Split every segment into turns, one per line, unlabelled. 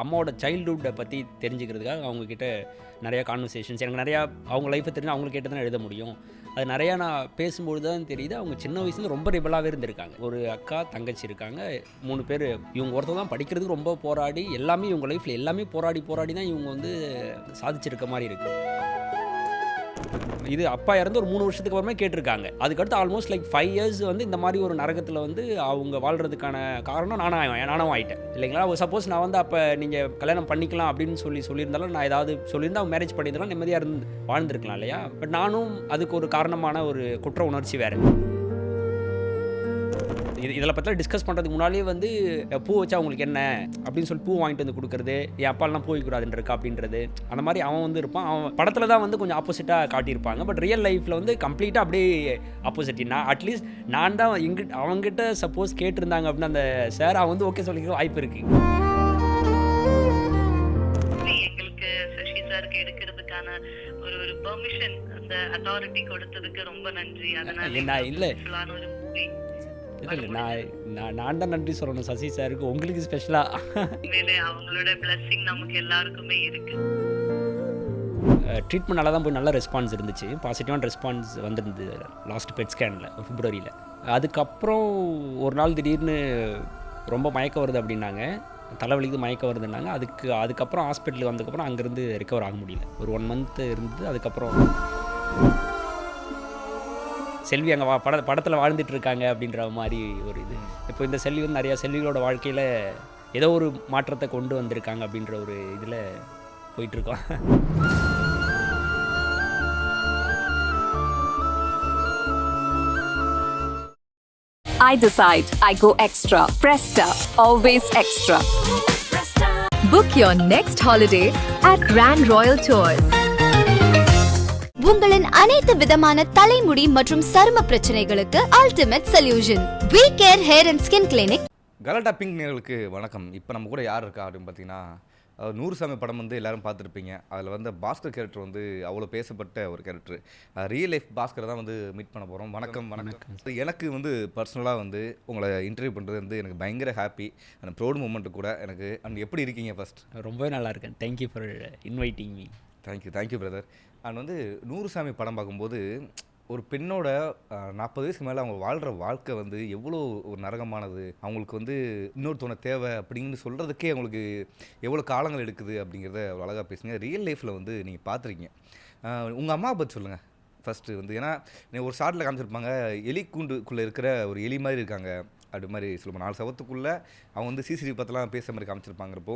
அம்மாவோட சைல்டுஹுட்டை பற்றி தெரிஞ்சுக்கிறதுக்காக அவங்கக்கிட்ட நிறையா கான்வர்சேஷன்ஸ் எனக்கு நிறையா அவங்க லைஃப்பை தெரிஞ்சு அவங்களுக்கு கேட்டு தான் எழுத முடியும். அது நிறையா நான் பேசும்பொழுது தான் தெரியுது அவங்க சின்ன வயசுலேருந்து ரொம்ப ரிபலாகவே இருந்திருக்காங்க. ஒரு அக்கா தங்கச்சி இருக்காங்க, 3 பேர். இவங்க ஒருத்தர் தான் படிக்கிறதுக்கு ரொம்ப போராடி எல்லாமே இவங்க லைஃப்பில் எல்லாமே போராடி தான் இவங்க வந்து சாதிச்சிருக்க மாதிரி இருக்குது. இது அப்பா இறந்து ஒரு 3 வருஷத்துக்கு அப்புறமே கேட்டிருக்காங்க. அதுக்கடுத்து ஆல்மோஸ்ட் லைக் 5 இயர்ஸ் வந்து இந்த மாதிரி ஒரு நரகத்தில் வந்து அவங்க வாழ்கிறதுக்கான காரணம் நானும் ஆகிட்டேன் இல்லைங்களா. சப்போஸ் நான் வந்து அப்போ நீங்கள் கல்யாணம் பண்ணிக்கலாம் அப்படின்னு சொல்லியிருந்தாலும் நான் ஏதாவது சொல்லியிருந்தா அவங்க மேரேஜ் பண்ணியிருந்தாலும் நிம்மதியாக வாழ்ந்துருக்கலாம் இல்லையா. பட் நானும் அதுக்கு ஒரு காரணமான ஒரு குற்ற உணர்ச்சி வேறு. இதில் பற்றி டிஸ்கஸ் பண்ணுறதுக்கு முன்னாடியே வந்து பூ வச்சா அவங்களுக்கு என்ன அப்படின்னு சொல்லி பூ வாங்கிட்டு வந்து கொடுக்குறது, என் அப்பாலாம் பூ வைக்கூடாதுன்னு இருக்கா அப்படின்றது, அந்த மாதிரி அவன் வந்து இருப்பான். அவன் படத்தில் தான் வந்து கொஞ்சம் ஆப்போசிட்டாக காட்டியிருப்பாங்க. பட் ரியல் லைஃப்பில் வந்து கம்ப்ளீட்டாக அப்படியே ஆப்போசிட். அட்லீஸ்ட் நான் தான் அவங்ககிட்ட சப்போஸ் கேட்டிருந்தாங்க அப்படின்னு அந்த சார் அவன் வந்து ஓகே சொல்லிக்க வாய்ப்பு இருக்குது.
எங்களுக்கு சசி சாருக்கு எடுக்கிறதுக்கான ஒரு பெர்மிஷன் அந்த அத்தாரிட்டி கொடுத்ததுக்கு ரொம்ப நன்றி. அதனால
இல்லை
ஒரு மூவி
இல்லை நான் தான் நன்றி சொல்லணும் சசி சாருக்கு, உங்களுக்கு ஸ்பெஷலாக.
அவங்களோட பிளெஸிங் நமக்கு எல்லாருக்குமே இருக்கு.
ட்ரீட்மெண்ட் நல்லா தான் போய் நல்ல ரெஸ்பான்ஸ் இருந்துச்சு, பாசிட்டிவான ரெஸ்பான்ஸ் வந்துருந்தது லாஸ்ட் பெட் ஸ்கேனில் பிப்ரவரியில். அதுக்கப்புறம் ஒரு நாள் திடீர்னு ரொம்ப மயக்கம் வருது அப்படின்னாங்க, தலைவலிக்கு மயக்கம் வருதுன்னாங்க. அதுக்கப்புறம் ஹாஸ்பிட்டலுக்கு வந்ததுக்கப்புறம் அங்கேருந்து ரெக்கவர் ஆக முடியல. ஒரு 1 மந்த் இருந்து அதுக்கப்புறம் செல்வி அங்கே படத்தில் வாழ்ந்துட்டு இருக்காங்க அப்படின்ற மாதிரி ஒரு இது. இப்போ இந்த செல்வி வந்து நிறையா செல்விகளோட வாழ்க்கையில் ஏதோ ஒரு மாற்றத்தை கொண்டு வந்திருக்காங்க அப்படின்ற ஒரு இதில் போயிட்டுருக்கோம்.
I decide. I go extra. Presta. Always extra.
Book your next holiday at Grand Royal Tours.
உங்களின் அனைத்து விதமான தலைமுடி மற்றும் சரும பிரச்சனைகளுக்கு ultimate solution We Care Hair and Skin Clinic.
கலாட்டா பிங்க் நேயர்களுக்கு வணக்கம். இப்போ நம்ம கூட யார் இருக்கா அப்படின்னு பார்த்தீங்கன்னா, 100 சாமி படம் வந்து எல்லாரும் பார்த்துருப்பீங்க. அதில் வந்து பாஸ்கர் கேரக்டர் வந்து அவ்வளோ பேசப்பட்ட ஒரு கேரக்டர். ரியல் லைஃப் பாஸ்கரை தான் வந்து மீட் பண்ண போகிறோம். வணக்கம். எனக்கு வந்து பர்சனலாக வந்து உங்களை இன்டர்வியூ பண்ணுறது வந்து எனக்கு பயங்கர ஹாப்பி அண்ட் ப்ரௌட் மூமெண்ட்டு கூட எனக்கு. அண்ட் எப்படி இருக்கீங்க? ஃபர்ஸ்ட்
ரொம்பவே நல்லா இருக்கேன். Thank you for inviting me.
Thank you brother. And வந்து 100 சாமி படம் பார்க்கும்போது ஒரு பெண்ணோட 40 வயசுக்கு மேலே அவங்க வாழ்கிற வாழ்க்கை வந்து எவ்வளோ ஒரு நரகமானது, அவங்களுக்கு வந்து இன்னொருத்தவனை தேவை அப்படின்னு சொல்கிறதுக்கே அவங்களுக்கு எவ்வளோ காலங்கள் எடுக்குது அப்படிங்கிறத அவ்வளோ அழகாக பேசுங்க. ரியல் லைஃப்பில் வந்து நீங்கள் பார்த்துருக்கீங்க. உங்கள் அம்மா பற்றி சொல்லுங்கள் ஃபஸ்ட்டு வந்து. ஏன்னா ஒரு ஷார்ட்டில் காமிச்சிருப்பாங்க, எலி கூண்டுக்குள்ளே இருக்கிற ஒரு எலி மாதிரி இருக்காங்க அப்படி மாதிரி சொல்லுவோம். 4 சவத்துக்குள்ளே அவங்க வந்து சிசிடிவி பற்றிலாம் பேசுகிற மாதிரி காமிச்சிருப்பாங்கிறப்போ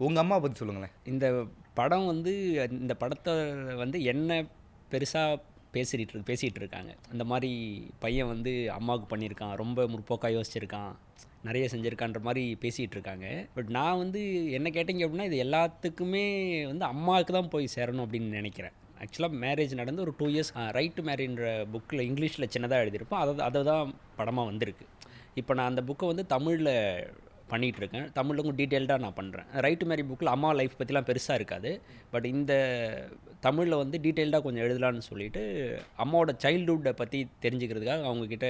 உங்கள் அம்மா பற்றி சொல்லுங்களேன்.
இந்த படம் வந்து இந்த படத்தை வந்து என்ன பெருசாக பேசிகிட்டு இருக்காங்க. இந்த மாதிரி பையன் வந்து அம்மாவுக்கு பண்ணியிருக்கான், ரொம்ப முற்போக்காக யோசிச்சிருக்கான், நிறைய செஞ்சுருக்கான்ற மாதிரி பேசிகிட்டு இருக்காங்க. பட் நான் வந்து என்ன கேட்டிங்க அப்படின்னா, இது எல்லாத்துக்குமே வந்து அம்மாவுக்கு தான் போய் சேரணும் அப்படின்னு நினைக்கிறேன். ஆக்சுவலாக மேரேஜ் நடந்து ஒரு 2 இயர்ஸ் ரைட் டு மேரின்ற புக்கில் இங்கிலீஷில் சின்னதாக எழுதியிருப்போம். அதை தான் படமாக வந்திருக்கு. இப்போ நான் அந்த புக்கை வந்து தமிழில் பண்ணிகிட்ருக்கேன். தமிழில் கொஞ்சம் டீட்டெயில்டாக நான் பண்ணுறேன். ரைட் டு மேரி புக்கில் அம்மா லைஃப் பற்றிலாம் பெருசாக இருக்காது. பட் இந்த தமிழில் வந்து டீட்டெயில்டாக கொஞ்சம் எழுதலான்னு சொல்லிட்டு அம்மாவோட சைல்டுஹுட்டை பற்றி தெரிஞ்சுக்கிறதுக்காக அவங்கக்கிட்ட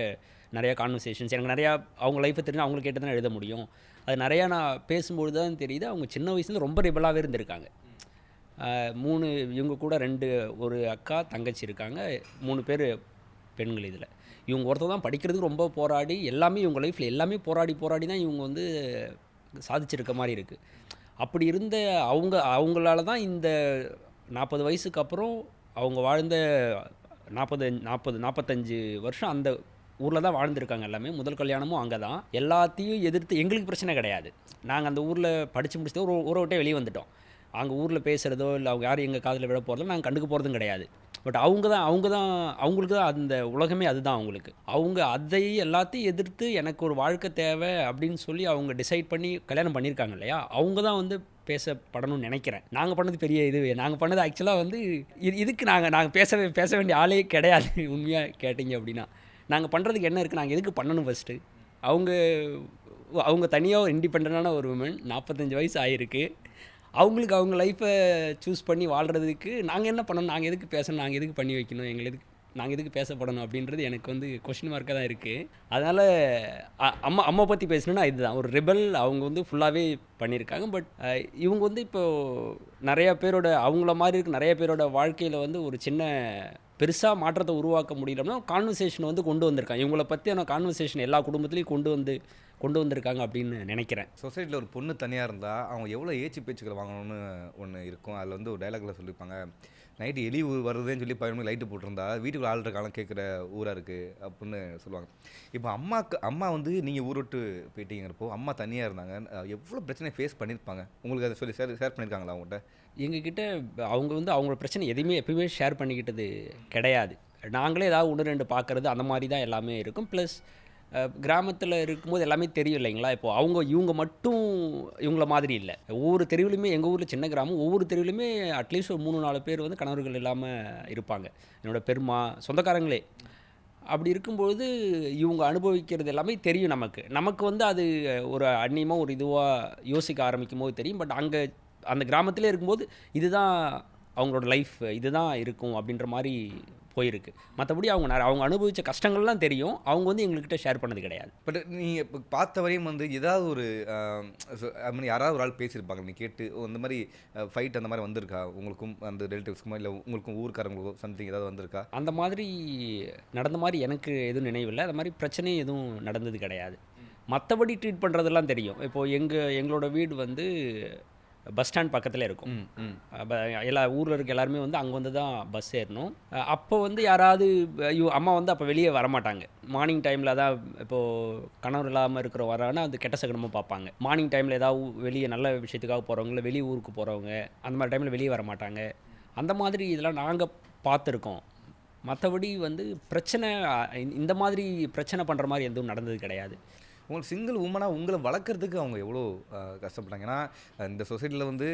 நிறையா கான்வர்சேஷன்ஸ் எனக்கு நிறையா அவங்க லைஃப்பை தெரிஞ்சு அவங்களுக்கு கேட்டு தான் எழுத முடியும். அது நிறையா நான் பேசும்பொழுது தான் தெரியுது அவங்க சின்ன வயசுலேருந்து ரொம்ப ரிபலாகவே இருந்திருக்காங்க. 3 இவங்க கூட 2 ஒரு அக்கா தங்கச்சி இருக்காங்க, 3 பேர் பெண்கள். இதில் இவங்க ஒருத்தர் தான் படிக்கிறதுக்கு ரொம்ப போராடி எல்லாமே இவங்க லைஃப்பில் எல்லாமே போராடி தான் இவங்க வந்து சாதிச்சிருக்க மாதிரி இருக்குது. அப்படி இருந்த அவங்களால தான் இந்த 40 வயசுக்கு அப்புறம் அவங்க வாழ்ந்த 45 வருஷம் அந்த ஊரில் தான் வாழ்ந்துருக்காங்க. எல்லாமே முதல் கல்யாணமும் அங்கே தான். எல்லாத்தையும் எதிர்த்து எங்களுக்கு பிரச்சனை கிடையாது. நாங்கள் அந்த ஊரில் படித்து முடிச்சதோ ஊரை விட்டே வெளியே வந்துட்டோம். அங்கே ஊரில் பேசுகிறதோ இல்லை அவங்க யாரும் எங்கள் காதில் விட போகிறதோ நாங்கள் கண்டுக்க போகிறதும் கிடையாது. பட் அவங்களுக்கு தான் அந்த உலகமே அதுதான் அவங்களுக்கு. அவங்க அதை எல்லாத்தையும் எதிர்த்து எனக்கு ஒரு வாழ்க்கை தேவை அப்படின்னு சொல்லி அவங்க டிசைட் பண்ணி கல்யாணம் பண்ணியிருக்காங்க இல்லையா. அவங்க தான் வந்து பேசப்படணும்னு நினைக்கிறேன். நாங்கள் பண்ணது பெரிய நாங்கள் பண்ணது ஆக்சுவலாக வந்து இதுக்கு நாங்கள் பேச வேண்டிய ஆளே கிடையாது. உண்மையாக கேட்டிங்க அப்படின்னா நாங்கள் பண்ணுறதுக்கு என்ன இருக்குது, நாங்கள் எதுக்கு பண்ணணும்? ஃபஸ்ட்டு அவங்க தனியாக இண்டிபெண்டான ஒரு உமன், 45 வயசு ஆகிருக்கு. அவங்க லைஃப்பை சூஸ் பண்ணி வாழ்கிறதுக்கு நாங்கள் என்ன பண்ணணும், நாங்கள் எதுக்கு பேசணும், நாங்கள் எதுக்கு பண்ணி வைக்கணும், எங்களுக்கு நாங்கள் எதுக்கு பேசப்படணும் அப்படின்றது எனக்கு வந்து கொஷின் மார்க்காக தான் இருக்குது. அதனால் அம்மா பற்றி பேசணுன்னா இதுதான் ஒரு ரெபல். அவங்க வந்து ஃபுல்லாகவே பண்ணியிருக்காங்க. பட் இவங்க வந்து இப்போது நிறையா பேரோட அவங்கள மாதிரி இருக்க நிறைய பேரோட வாழ்க்கையில் வந்து ஒரு சின்ன பெருசாக மாற்றத்தை உருவாக்க முடியலன்னா கான்வர்சேஷன் வந்து கொண்டு வந்திருக்காங்க. இவங்கள பற்றியான கான்வர்சேஷன் எல்லா குடும்பத்துலேயும் கொண்டு வந்திருக்காங்க அப்படின்னு நினைக்கிறேன்.
சொசைட்டியில் ஒரு பொண்ணு தனியாக இருந்தால் அவங்க எவ்வளோ ஏச்சு பேச்சுக்கள் வாங்கணும்னு ஒன்று இருக்கும். அதில் வந்து ஒரு டைலாக்ல சொல்லியிருப்பாங்க, நைட்டு எலி வருதுன்னு சொல்லி 11 மணிக்கு லைட்டு போட்டிருந்தா வீட்டுக்குள்ள ஆள்ற காலம் கேட்குற ஊராக இருக்குது அப்படின்னு சொல்லுவாங்க. இப்போ அம்மா வந்து நீங்கள் ஊர் விட்டு போயிட்டீங்கிறப்போ அம்மா தனியாக இருந்தாங்க, எவ்வளோ பிரச்சனை ஃபேஸ் பண்ணியிருப்பாங்க. உங்களுக்கு அதை சொல்லி ஷேர் பண்ணியிருக்காங்களா அவங்கள்ட்ட?
எங்ககிட்ட அவங்க வந்து அவங்களோட பிரச்சனை எதுவுமே எப்பயுமே ஷேர் பண்ணிக்கிட்டது கிடையாது. நாங்களே ஏதாவது 1-2 பார்க்குறது அந்த மாதிரி தான் எல்லாமே இருக்கும். ப்ளஸ் கிராமத்தில் இருக்கும்போது எல்லாமே தெரியும் இல்லைங்களா. இப்போது இவங்க மட்டும் இவங்கள மாதிரி இல்லை. ஒவ்வொரு தெருவிலுமே, எங்கள் ஊரில் சின்ன கிராமம், ஒவ்வொரு தெருவிலுமே அட்லீஸ்ட் ஒரு 3-4 பேர் வந்து கணவர்கள் இல்லாமல் இருப்பாங்க. என்னோடய பெருமா சொந்தக்காரங்களே. அப்படி இருக்கும்பொழுது இவங்க அனுபவிக்கிறது எல்லாமே தெரியும் நமக்கு வந்து அது ஒரு அந்நியமாக ஒரு இதுவாக யோசிக்க ஆரம்பிக்கும் போது தெரியும். பட் அங்கே அந்த கிராமத்திலே இருக்கும்போது இதுதான் அவங்களோட லைஃப், இதுதான் இருக்கும் அப்படின்ற மாதிரி போயிருக்கு. மற்றபடி அவங்க அனுபவித்த கஷ்டங்கள்லாம் தெரியும். அவங்க வந்து எங்கள்கிட்ட ஷேர் பண்ணது கிடையாது.
பட் நீங்கள் இப்போ பார்த்த வரையும் வந்து ஏதாவது ஒரு யாராவது ஒரு ஆள் பேசியிருப்பாங்க, நீங்கள் கேட்டு இந்த மாதிரி ஃபைட் அந்த மாதிரி வந்திருக்கா உங்களுக்கும் அந்த ரிலேட்டிவ்ஸ்க்குமா, இல்லை உங்களுக்கும் ஊருக்காரங்களுக்கும் சம்திங் ஏதாவது வந்திருக்கா?
அந்த மாதிரி நடந்த மாதிரி எனக்கு எதுவும் நினைவில்லை. அந்த மாதிரி பிரச்சனையும் எதுவும் நடந்தது கிடையாது. மற்றபடி ட்ரீட் பண்ணுறதெல்லாம் தெரியும். இப்போது எங்களோட வீடு வந்து பஸ் ஸ்டாண்ட் பக்கத்தில் இருக்கும். எல்லா ஊரில் இருக்க எல்லாருமே வந்து அங்கே வந்து தான் பஸ் ஏறணும். அப்போ வந்து யாராவது அம்மா வந்து அப்போ வெளியே வரமாட்டாங்க. மார்னிங் டைமில் தான் இப்போது கணவர் இல்லாமல் இருக்கிற வரானா அது கெட்ட சகனமாக பார்ப்பாங்க. மார்னிங் டைமில் ஏதாவது வெளியே நல்ல விஷயத்துக்காக போகிறவங்க, இல்லை வெளியே ஊருக்கு போகிறவங்க அந்த மாதிரி டைமில் வெளியே வர மாட்டாங்க. அந்த மாதிரி இதெல்லாம் நாங்கள் பார்த்துருக்கோம். மற்றபடி வந்து பிரச்சனை இந்த மாதிரி பிரச்சனை பண்ணுற மாதிரி எதுவும் நடந்தது கிடையாது.
உங்களுக்கு சிங்கிள் உமனாக உங்களை வளர்க்குறதுக்கு அவங்க எவ்வளோ கஷ்டப்பட்டாங்க? ஏன்னா இந்த சொசைட்டியில் வந்து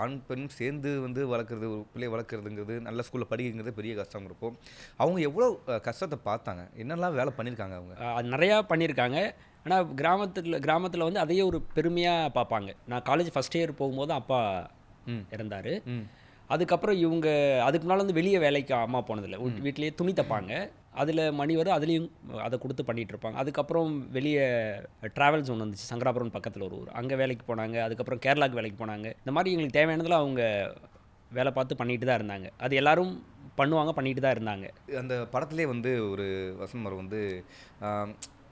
ஆண் பெண் சேர்ந்து வந்து வளர்க்குறது, ஒரு பிள்ளையை வளர்க்குறதுங்கிறது, நல்ல ஸ்கூலில் படிக்கிறது பெரிய கஷ்டம் இருக்கும். அவங்க எவ்வளோ கஷ்டத்தை பார்த்தாங்க, என்னெல்லாம் வேலை பண்ணியிருக்காங்க அவங்க?
அது நிறையா பண்ணியிருக்காங்க. ஆனால் கிராமத்தில் வந்து அதையே ஒரு பெருமையாக பார்ப்பாங்க. நான் காலேஜ் ஃபஸ்ட் இயர் போகும்போது அப்பா இறந்தார். அதுக்கப்புறம் இவங்க அதுக்கு முன்னால் வந்து வெளியே வேலைக்கு அம்மா போனதில்லை. வீட்டிலேயே துணி தைப்பாங்க. அதில் மணி வரும், அதுலேயும் அதை கொடுத்து பண்ணிகிட்ருப்பாங்க. அதுக்கப்புறம் வெளியே ட்ராவல்ஸ் ஒன்று வந்துச்சு, சங்கராபுரம் பக்கத்தில் ஒரு ஊர், அங்கே வேலைக்கு போனாங்க. அதுக்கப்புறம் கேரளாவுக்கு வேலைக்கு போனாங்க. இந்த மாதிரி எங்களுக்கு தேவையானதில் அவங்க வேலை பார்த்து பண்ணிட்டு தான் இருந்தாங்க. அது எல்லோரும் பண்ணிட்டு தான் இருந்தாங்க. அந்த
படத்துலேயே வந்து ஒரு வசனம் வரும் வந்து,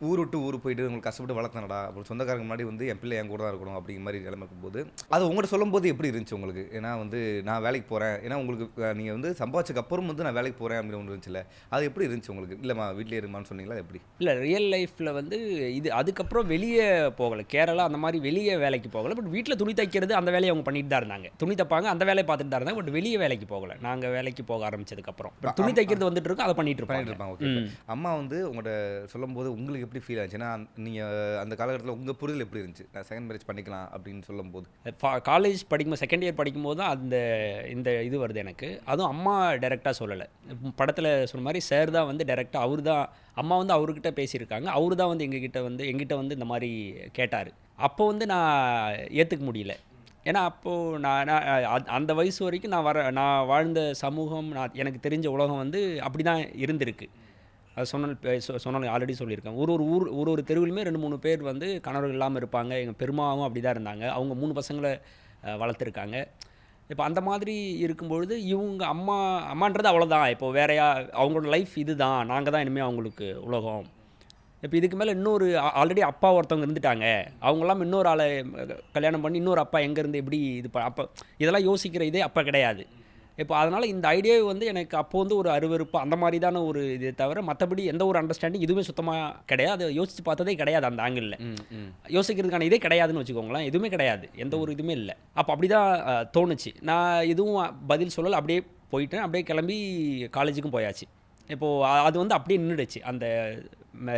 ஊர் விட்டு ஊர் போயிட்டு உங்களுக்கு கஷ்டப்பட்டு வளர்த்தனடா, அப்புறம் சொந்தக்காரங்க முன்னாடி வந்து என் பிள்ளை என் கூட தான் இருக்கணும் அப்படிங்கிற மாதிரி நிலைமை இருக்கும்போது அது உங்கள்கிட்ட சொல்லும்போது எப்படி இருந்துச்சு உங்களுக்கு? ஏன்னா வந்து நான் வேலைக்கு போகிறேன், ஏன்னா உங்களுக்கு நீங்கள் வந்து சம்பாதிச்சக்கு அப்புறம் வந்து நான் வேலைக்கு போகிறேன் அப்படின்னு ஒன்று இருந்துச்சுல்ல, அது எப்படி இருந்துச்சு உங்களுக்கு? இல்லைம்மா வீட்டிலே இருமான்னு சொன்னீங்களா எப்படி?
இல்லை, ரியல் லைஃப்பில் வந்து இது அதுக்கப்புறம் வெளியே போகலை, கேரளா அந்த மாதிரி வெளியே வேலைக்கு போகலை. பட் வீட்டில் துணி தைக்கிறது அந்த வேலையை அவங்க பண்ணிட்டு தான் இருந்தாங்க. துணி தைப்பாங்க, அந்த வேலையை பார்த்துட்டு தான் இருந்தாங்க. பட் வெளியே வேலைக்கு போகலை. நாங்கள் வேலைக்கு போக ஆரம்பிச்சதுக்கப்புறம் துணி தைக்கிறது வந்துட்டு இருக்கோம், அதை பண்ணிட்டு இருப்பாங்க.
ஓகே. அம்மா வந்து உங்கள்கிட்ட சொல்லும்போது உங்களுக்கு எப்படி ஃபீல் ஆச்சுன்னா, நீங்கள் அந்த காலகட்டத்தில் உங்கள் புரிதல் எப்படி இருந்துச்சு? நான் செகண்ட் மேரேஜ் பண்ணிக்கலாம் அப்படின்னு சொல்லும்போது,
காலேஜ் படிக்கும்போது செகண்ட் இயர் படிக்கும்போது தான் இந்த இது வருது எனக்கு. அதுவும் அம்மா டைரெக்டாக சொல்லலை. படத்தில் சொன்ன மாதிரி சார் தான் வந்து டைரெக்டாக அவர் தான், அம்மா வந்து அவர்கிட்ட பேசியிருக்காங்க. அவர் தான் வந்து எங்கிட்ட வந்து இந்த மாதிரி கேட்டார். அப்போ வந்து நான் ஏற்றுக்க முடியல. ஏன்னா அப்போது நான் அந்த வயசு வரைக்கும் நான் வாழ்ந்த சமூகம், எனக்கு தெரிஞ்ச உலகம் வந்து அப்படி தான் இருந்திருக்கு. அது சொன்னாலும் ஆல்ரெடி சொல்லியிருக்கேன். ஒரு தெருவிலுமே 2-3 பேர் வந்து கணவர்கள் இல்லாமல் இருப்பாங்க. எங்கள் பெருமாவும் அப்படி தான் இருந்தாங்க. அவங்க 3 பசங்களை வளர்த்துருக்காங்க. இப்போ அந்த மாதிரி இருக்கும்பொழுது இவங்க அம்மான்றது அவ்வளோதான். இப்போ வேறையா அவங்களோட லைஃப் இது தான், நாங்கள் தான் இனிமேல் அவங்களுக்கு உலகம். இப்போ இதுக்கு மேலே இன்னொரு ஆல்ரெடி அப்பா ஒருத்தவங்க இருந்துட்டாங்க, அவங்களாம் இன்னொரு ஆளை கல்யாணம் பண்ணி இன்னொரு அப்பா எங்கேருந்து எப்படி அப்போ இதெல்லாம் யோசிக்கிற இதே அப்போ கிடையாது. இப்போ அதனால் இந்த ஐடியாவை வந்து எனக்கு அப்போ வந்து ஒரு அருவருப்பு அந்த மாதிரி தானே ஒரு இது தவிர மற்றபடி எந்த ஒரு அண்டர்ஸ்டாண்டிங் இதுவுமே சுத்தமாக கிடையாது. அதை யோசித்து பார்த்ததே கிடையாது. அந்த ஆங்கிளில் யோசிக்கிறதுக்கான இதே கிடையாதுன்னு வச்சுக்கோங்களேன். எதுவுமே கிடையாது, எந்த ஒரு இதுவுமே இல்லை. அப்போ அப்படி தான் தோணுச்சு. நான் எதுவும் பதில் சொல்லலை, அப்படியே போயிட்டேன். அப்படியே கிளம்பி காலேஜுக்கும் போயாச்சு. இப்போது அது வந்து அப்படியே நின்றுடுச்சு. அந்த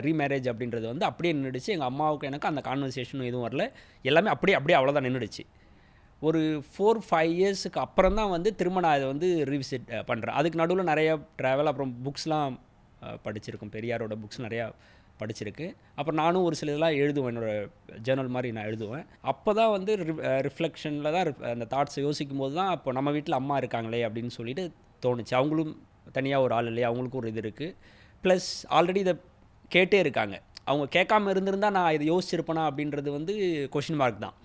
ரீமேரேஜ் அப்படின்றது வந்து அப்படியே நின்றுடுச்சு. எங்கள் அம்மாவுக்கு எனக்கு அந்த கான்வர்சேஷனும் எதுவும் வரல. எல்லாமே அப்படியே அவ்வளோதான் நின்றுடுச்சு. ஒரு 4-5 இயர்ஸுக்கு அப்புறம் தான் வந்து திரும்ப நான் இதை வந்து ரீவிசிட் பண்ணுறேன். அதுக்கு நடுவில் நிறையா ட்ராவல், அப்புறம் புக்ஸ்லாம் படிச்சிருக்கோம். பெரியாரோட புக்ஸ் நிறையா படிச்சிருக்கு. அப்புறம் நானும் ஒரு சில இதெல்லாம் எழுதுவேன், என்னோடய ஜேர்னல் மாதிரி நான் எழுதுவேன். அப்போ தான் வந்து ரிஃப்ளெக்ஷனில் தான் அந்த தாட்ஸை யோசிக்கும் போது தான் அப்போ நம்ம வீட்டில் அம்மா இருக்காங்களே அப்படின்னு சொல்லிட்டு தோணுச்சு. அவங்களும் தனியாக ஒரு ஆள் இல்லையா, அவங்களுக்கும் ஒரு இது இருக்குது. ப்ளஸ் ஆல்ரெடி இதை கேட்டே இருக்காங்க. அவங்க கேட்காம இருந்திருந்தால் நான் இதை யோசிச்சிருப்பேனா அப்படின்றது வந்து கொஷின் மார்க் தான்.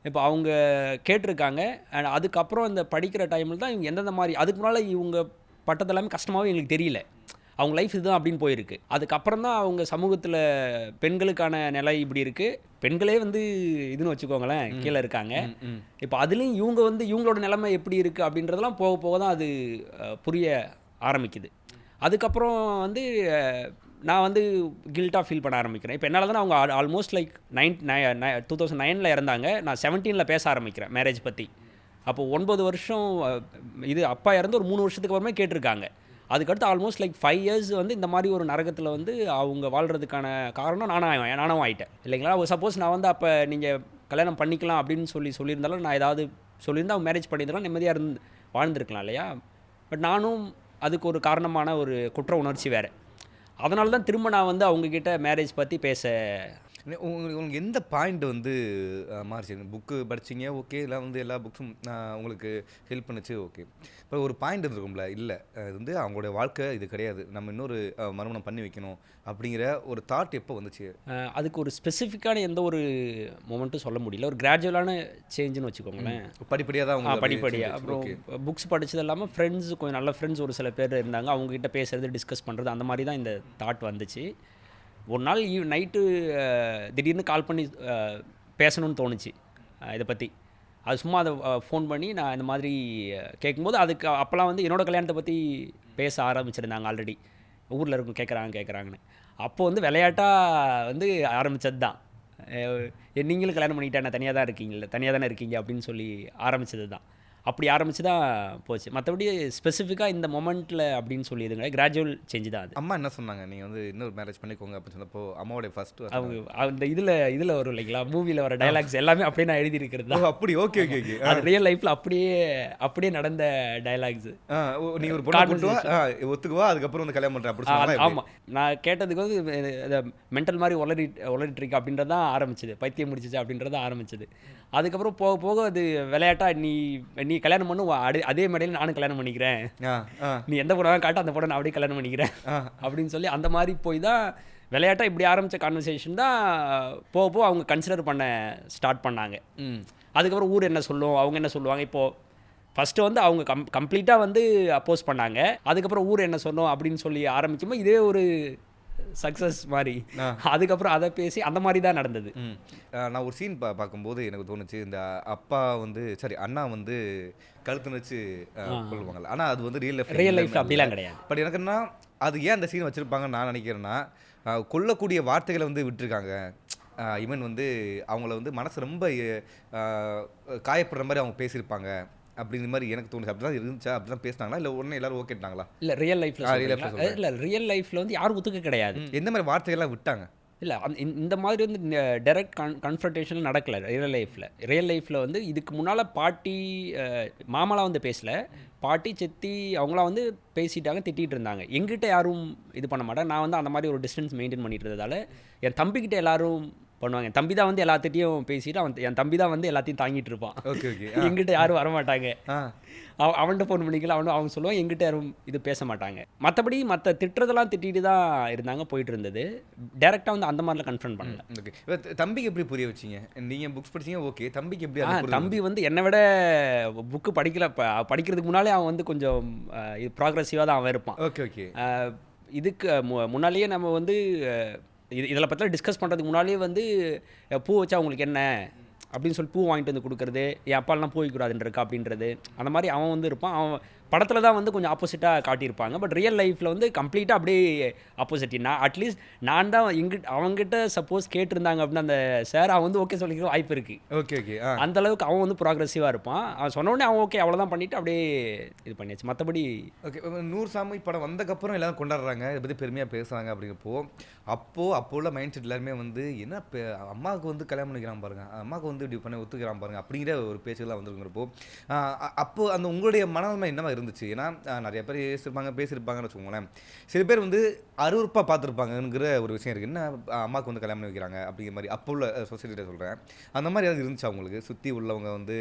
இப்போ அவங்க கேட்டிருக்காங்க. அண்ட் அதுக்கப்புறம் இந்த படிக்கிற டைமில் தான் இவங்க எந்தெந்த மாதிரி, அதுக்கு முன்னால் இவங்க பட்டது எல்லாமே கஷ்டமாகவே எங்களுக்கு தெரியல. அவங்க லைஃப் இதுதான் அப்படின்னு போயிருக்கு. அதுக்கப்புறம் தான் அவங்க சமூகத்தில் பெண்களுக்கான நிலை இப்படி இருக்குது, பெண்களே வந்து இதுன்னு வச்சுக்கோங்களேன் கீழே இருக்காங்க. இப்போ அதுலேயும் இவங்க வந்து இவங்களோட நிலைமை எப்படி இருக்குது அப்படின்றதெல்லாம் போக போக தான் அது புரிய ஆரம்பிக்குது. அதுக்கப்புறம் வந்து நான் வந்து கில்ட்டாக ஃபீல் பண்ண ஆரம்பிக்கிறேன். இப்போ என்னால் தான் அவங்க ஆல்மோஸ்ட் லைக் 2009 இறந்தாங்க. நான் 17 பேச ஆரம்பிக்கிறேன் மேரேஜ் பற்றி. அப்போது 9 வருஷம் இது அப்பா இறந்து ஒரு 3 வருஷத்துக்கு அப்புறமே கேட்டிருக்காங்க. அதுக்கடுத்து ஆல்மோஸ்ட் லைக் 5 இயர்ஸ் வந்து இந்த மாதிரி ஒரு நரகத்தில் வந்து அவங்க வாழ்கிறதுக்கான காரணம் நானும் ஆகிட்டேன் இல்லைங்களா. சப்போஸ் நான் வந்து அப்போ நீங்கள் கல்யாணம் பண்ணிக்கலாம் அப்படின்னு சொல்லியிருந்தாலும் நான் ஏதாவது சொல்லியிருந்தால் அவங்க மேரேஜ் பண்ணியிருந்தாலும் நிம்மதியாக வாழ்ந்துருக்கலாம் இல்லையா. பட் நானும் அதுக்கு ஒரு காரணமான ஒரு குற்ற உணர்ச்சி வேறு. அதனால தான் திரும்ப நான் வந்து அவங்கக்கிட்ட மேரேஜ் பற்றி பேச.
உங்களுக்கு எந்த பாயிண்ட் வந்து மாறிச்சு? புக்கு படிச்சிங்க ஓகே, இல்லை வந்து எல்லா புக்ஸும் உங்களுக்கு ஹெல்ப் பண்ணுச்சு ஓகே. இப்போ ஒரு பாயிண்ட் இருக்கும்ல, இல்லை இது வந்து அவங்களுடைய வாழ்க்கை இது கிடையாது, நம்ம இன்னொரு மறுமணம் பண்ணி வைக்கணும் அப்படிங்கிற ஒரு தாட் எப்போ வந்துச்சு?
அதுக்கு ஒரு ஸ்பெசிஃபிக்கான எந்த ஒரு மொமெண்ட்டும் சொல்ல முடியல. ஒரு கிராஜுவலான சேஞ்சுன்னு வச்சுக்கோங்களேன்.
படிப்படியாக தான்
படிப்படியாக. அப்புறம் புக்ஸ் படித்தது இல்லாமல் ஃப்ரெண்ட்ஸ், கொஞ்சம் நல்ல ஃப்ரெண்ட்ஸ் ஒரு சில பேர் இருந்தாங்க, அவங்ககிட்ட பேசுகிறது, டிஸ்கஸ் பண்ணுறது, அந்த மாதிரி தான் இந்த தாட் வந்துச்சு. ஒரு நாள் நைட்டு திடீர்னு கால் பண்ணி பேசணும்னு தோணுச்சு இதை பற்றி. அது சும்மா அதை ஃபோன் பண்ணி நான் இந்த மாதிரி கேட்கும்போது, அதுக்கு அப்போல்லாம் வந்து என்னோடய கல்யாணத்தை பற்றி பேச ஆரம்பிச்சிருந்தாங்க ஆல்ரெடி. ஊரில் இருக்கும் கேட்குறாங்கன்னு. அப்போது வந்து விளையாட்டாக வந்து ஆரம்பித்தது தான், நீங்களும் கல்யாணம் பண்ணிக்கிட்டா நான் தனியாக தானே இருக்கீங்க அப்படின்னு சொல்லி ஆரம்பித்தது தான். அப்படி ஆரம்பிச்சு தான் போச்சு. மற்றபடி ஸ்பெசிஃபிக்காக இந்த மொமெண்ட்டில் அப்படின்னு சொல்லி இதுங்க கிராஜுவல் சேஞ்சு தான் அது.
அம்மா என்ன சொன்னாங்க? நீங்கள் வந்து இன்னொரு மேரேஜ் பண்ணிக்கோங்க அப்படின்னு சொன்னப்போ அம்மாவோடைய ஃபஸ்ட்டு
அவங்க அந்த இதில் வரும் இல்லைங்களா, மூவியில் வர டைலாக்ஸ் எல்லாமே அப்படியே நான் எழுதியிருக்கிறது தான்.
அப்படி ஓகே ஓகே ஓகே.
அது ரியல் லைஃப்பில் அப்படியே நடந்த டைலாக்ஸ்.
நீங்கள் ஒரு பொண்ணு ஒத்துக்குவா, அதுக்கப்புறம் வந்து கல்யாணம் பண்ணுறேன் அப்படி சொன்னாங்க.
ஆமாம், நான் கேட்டதுக்கு வந்து மென்டல் மாதிரி ஒளரிட்ரிக் அப்படின்றது தான் ஆரம்பிச்சது, பைத்தியம் முடிச்சிச்சு அப்படின்றது ஆரம்பிச்சது. அதுக்கப்புறம் போக போக அது விளையாட்டா, நீ கல்யாணம் பண்ணும் அதே மேடையில் நானும் கல்யாணம் பண்ணிக்கிறேன், நீ எந்த படம் காட்ட அந்த படம் நான் அப்படியே கல்யாணம் பண்ணிக்கிறேன் அப்படின்னு சொல்லி அந்த மாதிரி போய் தான் விளையாட்டாக இப்படி ஆரம்பித்த கான்வர்சேஷன் தான் போக போக அவங்க கன்சிடர் பண்ண ஸ்டார்ட் பண்ணாங்க. அதுக்கப்புறம் ஊர் என்ன சொல்லும், அவங்க என்ன சொல்லுவாங்க. இப்போது ஃபஸ்ட்டு வந்து அவங்க கம்ப்ளீட்டாக வந்து அப்போஸ் பண்ணாங்க. அதுக்கப்புறம் ஊர் என்ன சொன்னோம் அப்படின்னு சொல்லி ஆரம்பிக்கும்போது இதே ஒரு சக்ஸஸ் மாதிரி அதுக்கப்புறம் அதை பேசி அந்த மாதிரி தான் நடந்தது.
நான் ஒரு சீன் பார்க்கும்போது எனக்கு தோணுச்சு, இந்த அப்பா வந்து அண்ணா வந்து கழுத்து வச்சு கொள்வாங்கல்ல, ஆனால் அது வந்து ரியல்
லைஃப் அப்படிலாம் கிடையாது.
பட் எனக்குன்னா அது ஏன் அந்த சீன் வச்சுருப்பாங்கன்னு நான் நினைக்கிறேன்னா, கொல்லக்கூடிய வார்த்தைகளை வந்து விட்டுருக்காங்க. ஈவன் வந்து அவங்கள வந்து மனசு ரொம்ப காயப்படுற மாதிரி அவங்க பேசியிருப்பாங்க அப்படிங்கிற மாதிரி எனக்கு தோணுச்சு. அப்படி தான் இருந்துச்சா, அப்படி தான் பேசினாங்களா, இல்லை உடனே எல்லாரும் ஓகேட்டாங்களா?
இல்லை ரியல் லைஃப்பில் வந்து யாரும் ஒத்துக்க கிடையாது.
எந்த மாதிரி வார்த்தைகள்லாம் விட்டாங்க?
இல்லை இந்த மாதிரி வந்து டைரக்ட் கன்ஃபரன்டேஷன் நடக்கலை ரியல் லைஃப்பில் வந்து இதுக்கு முன்னால் பாட்டி மாமாலாம் வந்து பேசலை, பாட்டி செத்தி அவங்களாம் வந்து பேசிட்டாங்க, திட்டிகிட்டு இருந்தாங்க. எங்கிட்ட யாரும் இது பண்ண மாட்டாங்க. நான் வந்து அந்த மாதிரி ஒரு டிஸ்டன்ஸ் மெயின்டைன் பண்ணிட்டு இருந்ததால் என் தம்பிக்கிட்ட எல்லாரும் பண்ணுவாங்க. என் தம்பி தான் வந்து எல்லாத்திட்டையும் பேசிட்டு என் தம்பி தான் வந்து எல்லாத்தையும் தாங்கிட்டு இருப்பான்.
Okay okay.
எங்கிட்ட யாரும் வரமாட்டாங்க. அவன்கிட்ட ஃபோன் பண்ணிக்கலாம், அவங்க சொல்லுவான், எங்கிட்ட யாரும் இது பேச மாட்டாங்க. மற்றபடி மற்ற திட்டுறதெல்லாம் திட்டிட்டு தான் இருந்தாங்க, போயிட்டு இருந்தது. டேரெக்டாக வந்து அந்த மாதிரிலாம் கன்ஃபர்ம் பண்ணல.
ஓகே. தம்பிக்கு எப்படி புரிய வச்சிங்க? நீங்கள் புக்ஸ் படிச்சிங்க ஓகே, தம்பிக்கு எப்படி?
தம்பி வந்து என்னை விட புக்கு படிக்கிறதுக்கு முன்னாலே அவன் வந்து கொஞ்சம் ப்ராக்ரெசிவாக தான் அவன் இருப்பான்.
Okay okay.
இதுக்கு முன்னாலேயே நம்ம வந்து இதில் பற்றி டிஸ்கஸ் பண்ணுறதுக்கு முன்னாலே வந்து பூ வச்சா உங்களுக்கு என்ன அப்படின்னு சொல்லி பூ வாங்கிட்டு வந்து கொடுக்குறது, என் அப்பாலாம் பூ வைக்கூடாதுன்றக்கா அப்படின்றது, அந்த மாதிரி அவன் வந்து இருப்பான். அவன் படத்தில் தான் வந்து கொஞ்சம் ஆப்போசிட்டாக காட்டியிருப்பாங்க. பட் ரியல் லைஃப்பில் வந்து கம்ப்ளீட்டாக அப்படியே ஆப்போசிட். அட்லீஸ்ட் நான் தான் அவங்ககிட்ட சப்போஸ் கேட்டிருந்தாங்க அப்படின்னா அந்த சார் அவன் வந்து ஓகே சொல்லிக்க வாய்ப்பு இருக்குது.
Okay okay.
அந்தளவுக்கு அவன் வந்து ப்ராக்ரெசிவாக இருப்பான். அவன் சொன்ன உடனே அவன் ஓகே அவ்வளோதான் பண்ணிவிட்டு அப்படியே இது பண்ணியாச்சு. மற்றபடி
ஓகே. 100 சாமி படம் வந்ததுக்கப்புறம் எல்லோரும் கொண்டாடுறாங்க, இதை பற்றி பெருமையாக பேசுகிறாங்க. அப்படிங்கிறப்போ அப்போ உள்ள மைண்ட் செட் எல்லாருமே வந்து என்ன அம்மாவுக்கு வந்து கல்யாணம் பண்ணிக்கிறான் பாருங்கள், அம்மாவுக்கு வந்து இப்படி பண்ணி ஒத்துக்கிறான் பாருங்கள் அப்படிங்கிற ஒரு பேச்சுலாம் வந்துருங்கிறப்போ அப்போது அந்த உங்களுடைய மனநிலைமை என்ன இருந்துச்சு. ஏன்னா நிறைய பேர் யோசிச்சிருப்பாங்க, பேசியிருப்பாங்கன்னு வச்சுக்கோங்களேன். சில பேர் வந்து அருவருப்பாக பார்த்துருப்பாங்கங்கிற ஒரு விஷயம் இருக்குது. என்ன அம்மாவுக்கு வந்து கல்யாணம் பண்ணி வைக்கிறாங்க அப்படிங்கிற மாதிரி அப்போ உள்ள சொசைட்டியில் சொல்கிறேன். அந்த மாதிரி ஏதாவது இருந்துச்சா உங்களுக்கு? சுற்றி உள்ளவங்க வந்து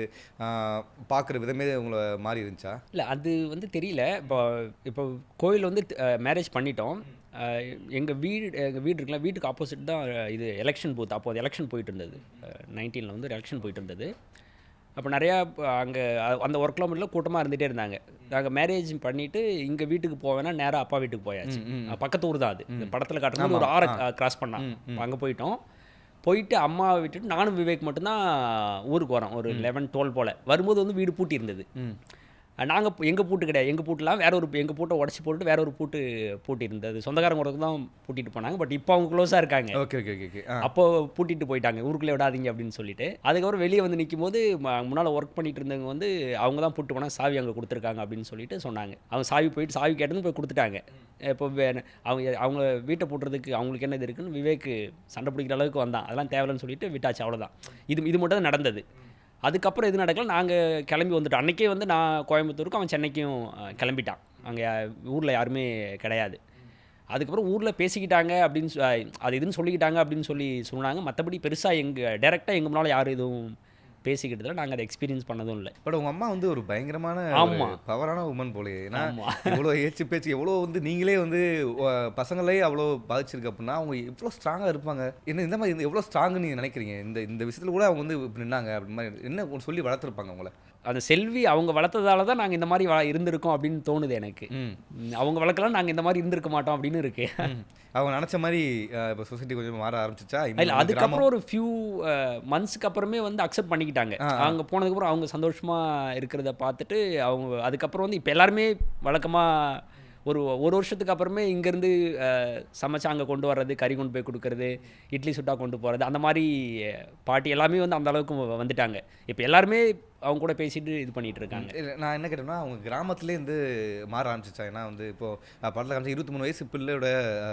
பார்க்குற விதமே உங்களை மாறி இருந்துச்சா?
இல்லை அது வந்து தெரியல. இப்போ கோயில் வந்து மேரேஜ் பண்ணிட்டோம். எங்கள் வீடு இருக்குல்ல, வீட்டுக்கு ஆப்போசிட் தான் இது எலெக்ஷன் பூத். அப்போ அது எலெக்ஷன் போயிட்டு இருந்தது. 19 வந்து எலெக்ஷன் போயிட்டு இருந்தது. அப்போ நிறையா அங்கே அந்த 1 கிலோமீட்டரில் கூட்டமாக இருந்துகிட்டே இருந்தாங்க. நாங்கள் மேரேஜ் பண்ணிவிட்டு இங்கே வீட்டுக்கு போவேன்னா நேராக அப்பா வீட்டுக்கு போயாச்சு. பக்கத்து ஊர் தான் அது. இந்த படத்தில் காட்டுறது ஒரு 6 கிராஸ் பண்ணால் அங்கே போயிட்டோம். போயிட்டு அம்மாவை விட்டுட்டு நானும் விவேக் மட்டும்தான் ஊருக்கு வரோம். ஒரு 11-12 போல் வரும்போது வந்து வீடு பூட்டி இருந்தது. நாங்கள் எங்கள் பூட்டு கிடையாது, எங்கள் பூட்டெலாம் வேற ஒரு எங்கள் பூட்டை உடச்சி போட்டு வேற ஒரு பூட்டு பூட்டி இருந்தது. சொந்தக்காரங்களுக்கு தான் பூட்டிட்டு போனாங்க. பட் இப்போ அவங்க க்ளோஸாக இருக்காங்க.
Okay okay okay.
அப்போ பூட்டிட்டு போயிட்டாங்க, ஊருக்குள்ளே விடாதீங்க அப்படின்னு சொல்லிட்டு. அதுக்கப்புறம் வெளியே வந்து நிற்கும் போது முன்னால் ஒர்க் பண்ணிட்டு இருந்தவங்க வந்து அவங்க தான் பூட்டு போனால் சாவி அங்கே கொடுத்துருக்காங்க அப்படின்னு சொல்லிட்டு சொன்னாங்க. அவங்க சாவி போயிட்டு சாவி கேட்டதும் போய் கொடுத்துட்டாங்க. இப்போ அவங்க வீட்டை பூட்டுறதுக்கு அவங்களுக்கு என்ன இது இருக்குன்னு விவேக் சண்டை பிடிக்கிற அளவுக்கு வந்தான். அதெல்லாம் தேவையில்லைன்னு சொல்லிட்டு விட்டாச்சு, அவ்வளோதான். இது மட்டும் தான் நடந்தது. அதுக்கப்புறம் எது நடக்கல, நாங்கள் கிளம்பி வந்துட்டோம். அன்றைக்கே வந்து நான் கோயம்புத்தூருக்கு, அவன் சென்னைக்கும் கிளம்பிட்டான். அங்கே ஊரில் யாருமே கிடையாது. அதுக்கப்புறம் ஊரில் பேசிக்கிட்டாங்க அப்படின்னு அது இதுன்னு சொல்லிக்கிட்டாங்க அப்படின்னு சொன்னாங்க. மற்றபடி பெருசாக டேரெக்டாக எங்கள் முன்னால் யாரும் எதுவும் பேசிக்கிட்டதில்ல. நாங்கள் அதை எக்ஸ்பீரியன்ஸ் பண்ணதும் இல்லை.
பட் உங்கள் அம்மா வந்து ஒரு பயங்கரமான பவரான உமன் போலே. ஏன்னா இவ்வளோ பேச்சு எவ்வளோ வந்து நீங்களே வந்து பசங்களே அவ்வளோ பாதிச்சிருக்கு அப்படின்னா அவங்க எவ்வளோ ஸ்ட்ராங்காக இருப்பாங்க. என்ன இந்த மாதிரி எவ்வளோ ஸ்ட்ராங்குன்னு நீங்கள் நினைக்கிறீங்க? இந்த விஷயத்தில் கூட அவங்க வந்து நின்னாங்க அப்படி மாதிரி என்ன சொல்லி வளர்த்துருப்பாங்க அவங்கள?
அந்த செல்வி அவங்க வளர்த்ததால தான் நாங்கள் இந்த மாதிரி இருந்திருக்கோம் அப்படின்னு தோணுது எனக்கு. அவங்க வளர்க்கலாம் நாங்கள் இந்த மாதிரி இருந்திருக்க மாட்டோம் அப்படின்னு இருக்கு.
அவங்க நினச்ச மாதிரி இப்போ சொசைட்டி கொஞ்சம் மாற ஆரம்பிச்சிச்சா?
இல்லை, அதுக்கப்புறம் ஒரு ஃபியூ மந்த்ஸ்க்கு அப்புறமே வந்து அக்செப்ட் பண்ணிக்கிட்டாங்க. அவங்க போனதுக்கப்புறம் அவங்க சந்தோஷமாக இருக்கிறத பார்த்துட்டு அவங்க அதுக்கப்புறம் வந்து இப்போ எல்லாருமே வழக்கமாக ஒரு வருஷத்துக்கு அப்புறமே இங்கேருந்து சமைச்சா அங்கே கொண்டு வர்றது, கறி கொண்டு போய் கொடுக்கறது, இட்லி சுட்டா கொண்டு போகிறது, அந்த மாதிரி பாட்டி எல்லாமே வந்து அந்த அளவுக்கு வந்துட்டாங்க. இப்போ எல்லாருமே அவங்க கூட பேசிட்டு இது பண்ணிட்டு இருக்காங்க.
நான் என்ன கேட்டேன்னா அவங்க கிராமத்துலேருந்து மாற ஆரம்பிச்சிச்சா? ஏன்னா வந்து இப்போது படத்தில் காமிச்சா 23 வயசு பிள்ளையோட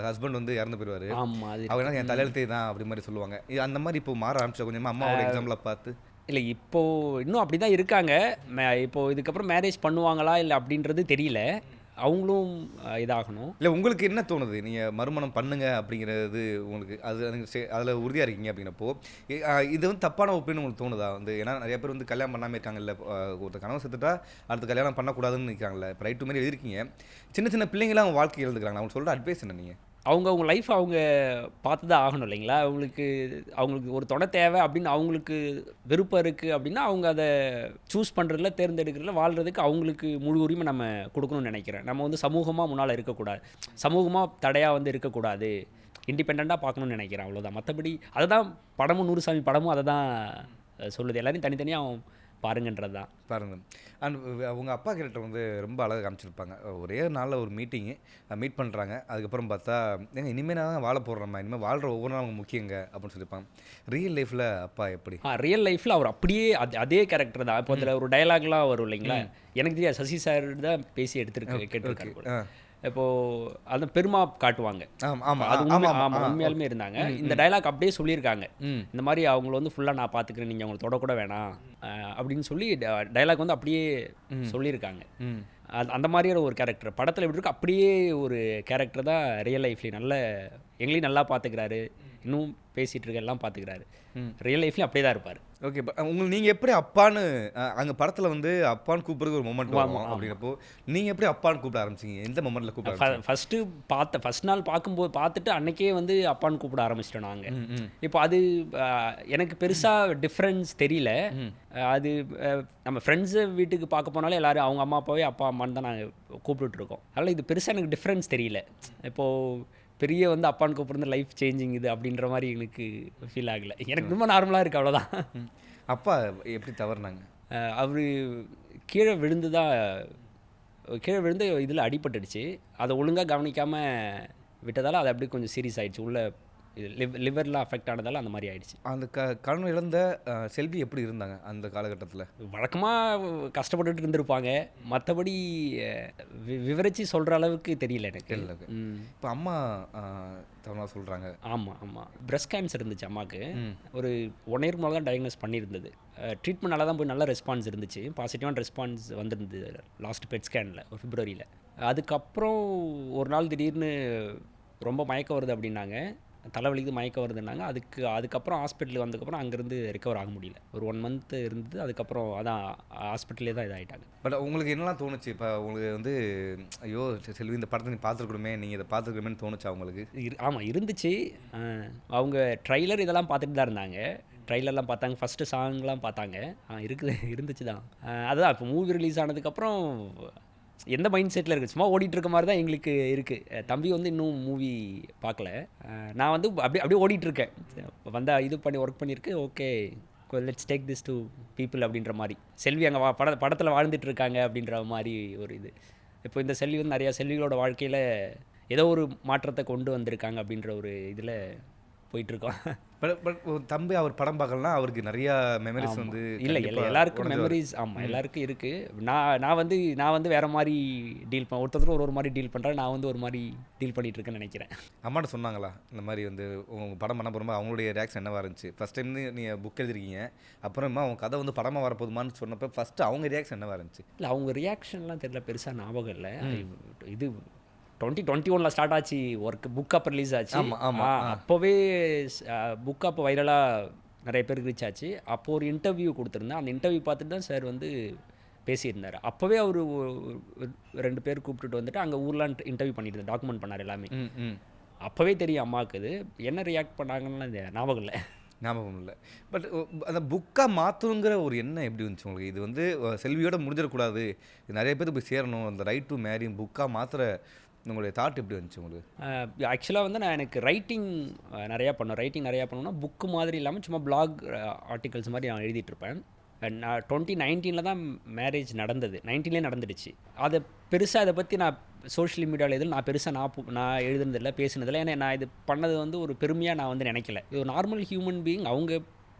ஹஸ்பண்ட் வந்து இறந்து போயிடுவார்.
ஆமாம், அது
அவங்க என் தலையெழுத்தே தான் அப்படி மாதிரி சொல்லுவாங்க. அந்த மாதிரி இப்போ மாற ஆரம்பிச்சா கொஞ்சமாக அம்மாவோட எக்ஸாம்பிளாக பார்த்து?
இல்லை, இப்போது இன்னும் அப்படி தான் இருக்காங்க. இப்போது இதுக்கப்புறம் மேரேஜ் பண்ணுவாங்களா இல்லை அப்படின்றது தெரியல. அவங்களும் இதாகணும்.
இல்லை, உங்களுக்கு என்ன தோணுது? நீங்கள் மறுமணம் பண்ணுங்க அப்படிங்கிறது உங்களுக்கு அதில் உறுதியாக இருக்கீங்க அப்படிங்கிறப்போ இது வந்து தப்பான ஒப்பீனியன் உங்களுக்கு தோணுதா? வந்து ஏன்னா நிறைய பேர் வந்து கல்யாணம் பண்ணாமல் இருக்காங்கல்ல. ஒருத்தர் கனவு செத்துட்டா அடுத்து கல்யாணம் பண்ணக்கூடாதுன்னு நிற்கிறாங்கல்ல. இப்போ ரைட்டு மாதிரி எழுதிருக்கீங்க. சின்ன சின்ன பிள்ளைங்களாம் அவங்க வாழ்க்கை எழுதுக்கிறாங்க. அவங்க சொல்கிற அட்வைஸ் என்ன? நீங்கள்
அவங்க லைஃப் அவங்க பார்த்து தான் ஆகணும் இல்லைங்களா? அவங்களுக்கு ஒரு துணை தேவை அப்படின்னு அவங்களுக்கு விருப்பம் இருக்குது அப்படின்னா அவங்க அதை சூஸ் பண்ணுறதுல, தேர்ந்தெடுக்கிறதுல, வாழ்கிறதுக்கு அவங்களுக்கு முழு உரிமை நம்ம கொடுக்கணும்னு நினைக்கிறேன். நம்ம வந்து சமூகமாக முன்னால் இருக்கக்கூடாது, சமூகமாக தடையாக வந்து இருக்கக்கூடாது, இண்டிபெண்ட்டாக பார்க்கணும்னு நினைக்கிறேன். அவ்வளோதான். மற்றபடி அதை தான் படமும் நூறுசாமி படமும் அதை தான் சொல்லுது. எல்லாரையும் தனித்தனியாக பாருங்கன்றது தான்.
பாருங்க. அண்ட் அவங்க அப்பா கேரக்டர் வந்து ரொம்ப அழகாக காமிச்சிருப்பாங்க. ஒரே நாளில் ஒரு மீட் பண்ணுறாங்க. அதுக்கப்புறம் பார்த்தா இனிமேல் நான் வாழ போடுறோம்மா, இனிமேல் வாழ்கிற ஒவ்வொரு நாளும் முக்கியங்க அப்படின்னு சொல்லியிருப்பாங்க. ரியல் லைஃப்பில் அப்பா எப்படி?
ரியல் லைஃப்பில் அவர் அப்படியே அதே கேரக்டர் தான். இப்போ அதில் ஒரு டயலாக்லாம் வரும் இல்லைங்களா? எனக்கு தெரியாது, சசி சார் தான் பேசி கேட்டிருக்காரு. இப்போது அந்த பெருமா காட்டுவாங்க. அது உண்மையாலுமே இருந்தாங்க. இந்த டைலாக் அப்படியே சொல்லியிருக்காங்க. இந்த மாதிரி அவங்கள வந்து ஃபுல்லாக நான் பார்த்துக்கிறேன், நீங்கள் அவங்கள தொடக்கூட வேணாம் அப்படின்னு சொல்லி டைலாக் வந்து அப்படியே சொல்லியிருக்காங்க. அந்த மாதிரியான ஒரு கேரக்டர் படத்தில் எப்படி இருக்கு, அப்படியே ஒரு கேரக்டர் தான் ரியல் லைஃப்லேயும். எங்களையும் நல்லா பார்த்துக்கிறாரு, இன்னும் பேசிகிட்டு இருக்க எல்லாம் பார்த்துக்கிறாரு. ரியல் லைஃப்லேயும் அப்படியே தான் இருப்பார்.
ஓகே. உங்களுக்கு நீங்கள் எப்படி அப்பான்னு அங்கே படத்தில் வந்து அப்பான்னு கூப்பிட்றது ஒரு மொமெண்ட் வரும் அப்படின்னப்போ நீங்கள் எப்படி அப்பான்னு கூப்பிட ஆரம்பிச்சிங்க? எந்த மொமெண்ட்டில் கூப்பிட?
ஃபஸ்ட் நாள் பார்த்துட்டு அன்னைக்கே வந்து அப்பான்னு கூப்பிட ஆரம்பிச்சிட்டோம் நாங்கள். இப்போ அது எனக்கு பெருசாக டிஃப்ரென்ஸ் தெரியல. அது நம்ம ஃப்ரெண்ட்ஸு வீட்டுக்கு பார்க்க போனாலே எல்லோரும் அவங்க அம்மா அப்பாவே அப்பா அம்மான்னு தான் நாங்கள் கூப்பிட்டுருக்கோம். அதனால் இது பெருசாக எனக்கு டிஃப்ரென்ஸ் தெரியல. இப்போது பெரிய வந்து அப்பான்னு கூப்பிட்றது லைஃப் சேஞ்சிங் இது அப்படின்ற மாதிரி எனக்கு ஃபீல் ஆகலை. எனக்கு ரொம்ப நார்மலாக இருக்குது, அவ்வளோதான்.
அப்பா எப்படி தவறுனாங்க?
அவர் கீழே விழுந்து இதில் அடிபட்டுடுச்சு. அதை ஒழுங்காக கவனிக்காமல் விட்டதால் அது அப்படியே கொஞ்சம் சீரியஸ் ஆகிடுச்சு. உள்ளே இது லிவர்லாம் அஃபெக்ட் ஆனதால் அந்த மாதிரி ஆயிடுச்சு.
அந்த கணவன் இழந்த செல்வி எப்படி இருந்தாங்க அந்த காலகட்டத்தில்?
வழக்கமாக கஷ்டப்பட்டுட்டு இருந்திருப்பாங்க. மற்றபடி விவரித்து சொல்கிற அளவுக்கு தெரியல எனக்கு.
இப்போ அம்மா தவணா சொல்கிறாங்க.
ஆமாம், பிரஸ்ட் கேன்சர் இருந்துச்சு அம்மாவுக்கு. ஒரு 1 இயர் மேலே தான் டயக்னோஸ் பண்ணியிருந்தது. ட்ரீட்மெண்ட் நல்லா தான் போய் நல்ல ரெஸ்பான்ஸ் இருந்துச்சு. பாசிட்டிவான ரெஸ்பான்ஸ் வந்திருந்தது லாஸ்ட் பெட் ஸ்கேனில் ஒரு பிப்ரவரியில். அதுக்கப்புறம் ஒரு நாள் திடீர்னு ரொம்ப மயக்கம் வருது அப்படின்னாங்க, தலைவலிக்கு மயக்கம் வருதுன்னாங்க. அதுக்கப்புறம் ஹாஸ்பிட்டலுக்கு வந்ததுக்கப்புறம் அங்கேருந்து ரெக்கவர் ஆக முடியல. ஒரு 1 மந்த் இருந்தது. அதுக்கப்புறம் அதான் ஹாஸ்பிட்டலே தான் இதாகிட்டாங்க.
பட் உங்களுக்கு என்னெல்லாம் தோணுச்சு? இப்போ உங்களுக்கு வந்து ஐயோ செல்வி இந்த படத்தை நீ பார்த்துருக்கணுமே, நீங்கள் இதை பார்த்துருக்கணுமேனு தோணுச்சா உங்களுக்கு?
ஆமாம் இருந்துச்சு. அவங்க ட்ரைலர் இதெல்லாம் பார்த்துட்டு தான் இருந்தாங்க. ட்ரைலர்லாம் பார்த்தாங்க, ஃபஸ்ட்டு சாங்லாம் பார்த்தாங்க. இருந்துச்சு தான். அதுதான் இப்போ மூவி ரிலீஸ் ஆனதுக்கப்புறம் எந்த மைண்ட் செட்டில் இருக்குது, சும்மா ஓடிட்டு இருக்க மாதிரி தான் எங்களுக்கு இருக்குது. தம்பி வந்து இன்னும் மூவி பார்க்கல. நான் வந்து அப்படியே ஓடிட்டுருக்கேன். வந்தால் இது பண்ணி ஒர்க் பண்ணியிருக்கு. Okay let's take this to people அப்படின்ற மாதிரி. செல்வி அங்கே படத்தில் வாழ்ந்துட்டு இருக்காங்க அப்படின்ற மாதிரி ஒரு இது. இப்போ இந்த செல்வி வந்து நிறையா செல்விகளோட வாழ்க்கையில் ஏதோ ஒரு மாற்றத்தை கொண்டு வந்திருக்காங்க அப்படின்ற ஒரு இதில் போயிட்டுருக்கோம்.
பட் தம்பி அவர் படம் பார்க்கலாம், அவருக்கு நிறையா மெமரிஸ் வந்து
இல்லை எல்லாருக்கும் மெமரிஸ். ஆமாம் எல்லாருக்கும் இருக்குது. நான் வந்து வேறு மாதிரி டீல் ஒருத்தர் ஒரு மாதிரி டீல் பண்ணுறேன். நான் வந்து ஒரு மாதிரி டீல் பண்ணிகிட்ருக்கேன்னு நினைக்கிறேன்.
அம்மாட்ட சொன்னாங்களா இந்த மாதிரி வந்து உங்கள் படம் பண்ண போகும்போது அவங்களுடைய ரியாக்ஷன் என்னவாக இருந்துச்சு? ஃபஸ்ட் டைம் நீங்கள் புக் எழுதிருக்கீங்க, அப்புறமா அவங்க கதை வந்து படமாக வரப்போதுமான்னு சொன்னப்போ ஃபஸ்ட்டு அவங்க ரியாக்ஷன் என்னவாக இருந்துச்சு?
இல்லை அவங்க ரியாக்ஷன்லாம் தெரியல, பெருசாக ஞாபகம் இல்லை. இது 2021 ஸ்டார்ட் ஆச்சு ஒர்க். புக் அப் ரிலீஸ் ஆச்சு. அப்போவே புக் அப் வைரலாக நிறைய பேருக்கு ரீச் ஆச்சு. அப்போது ஒரு இன்டர்வியூ கொடுத்துருந்தேன். அந்த இன்டர்வியூ பார்த்துட்டு தான் சார் வந்து பேசியிருந்தார். அப்போவே அவர் 2 பேர் கூப்பிட்டுட்டு வந்துட்டு அங்கே ஊர்லாம் இன்டர்வியூ பண்ணிட்டு டாக்குமெண்ட் பண்ணார் எல்லாமே. அப்போவே தெரியும் அம்மாவுக்கு. இது என்ன ரியாக்ட் பண்ணாங்கன்னு ஞாபகம் இல்லை.
பட் அந்த புக்காக மாற்றணுங்கிற ஒரு எண்ணம் எப்படி இருந்துச்சு உங்களுக்கு? இது வந்து செல்வியோட முடிஞ்சிடக்கூடாது, இது நிறைய பேருக்கு போய் சேரணும், அந்த ரைட் டு மேரி புக்காக மாத்திர உங்களுடைய தாட் எப்படி வந்துச்சு உங்களுக்கு?
ஆக்சுவலாக வந்து எனக்கு ரைட்டிங் நிறையா பண்ணணும்னா புக்கு மாதிரி இல்லாமல் சும்மா பிளாக் ஆர்டிகல்ஸ் மாதிரி நான் எழுதிட்டுருப்பேன். நான் 2019 தான் மேரேஜ் நடந்தது. 19 நடந்துடுச்சு. அதை பெருசாக அதை பற்றி நான் சோஷியல் மீடியாவில் எதில் நான் பெருசாக நான் எழுதுனதில்லை, பேசுனதில்லை. ஏன்னா நான் இது பண்ணது வந்து ஒரு பெருமையாக நான் வந்து நினைக்கல. இது ஒரு நார்மல் ஹியூமன் பீயிங், அவங்க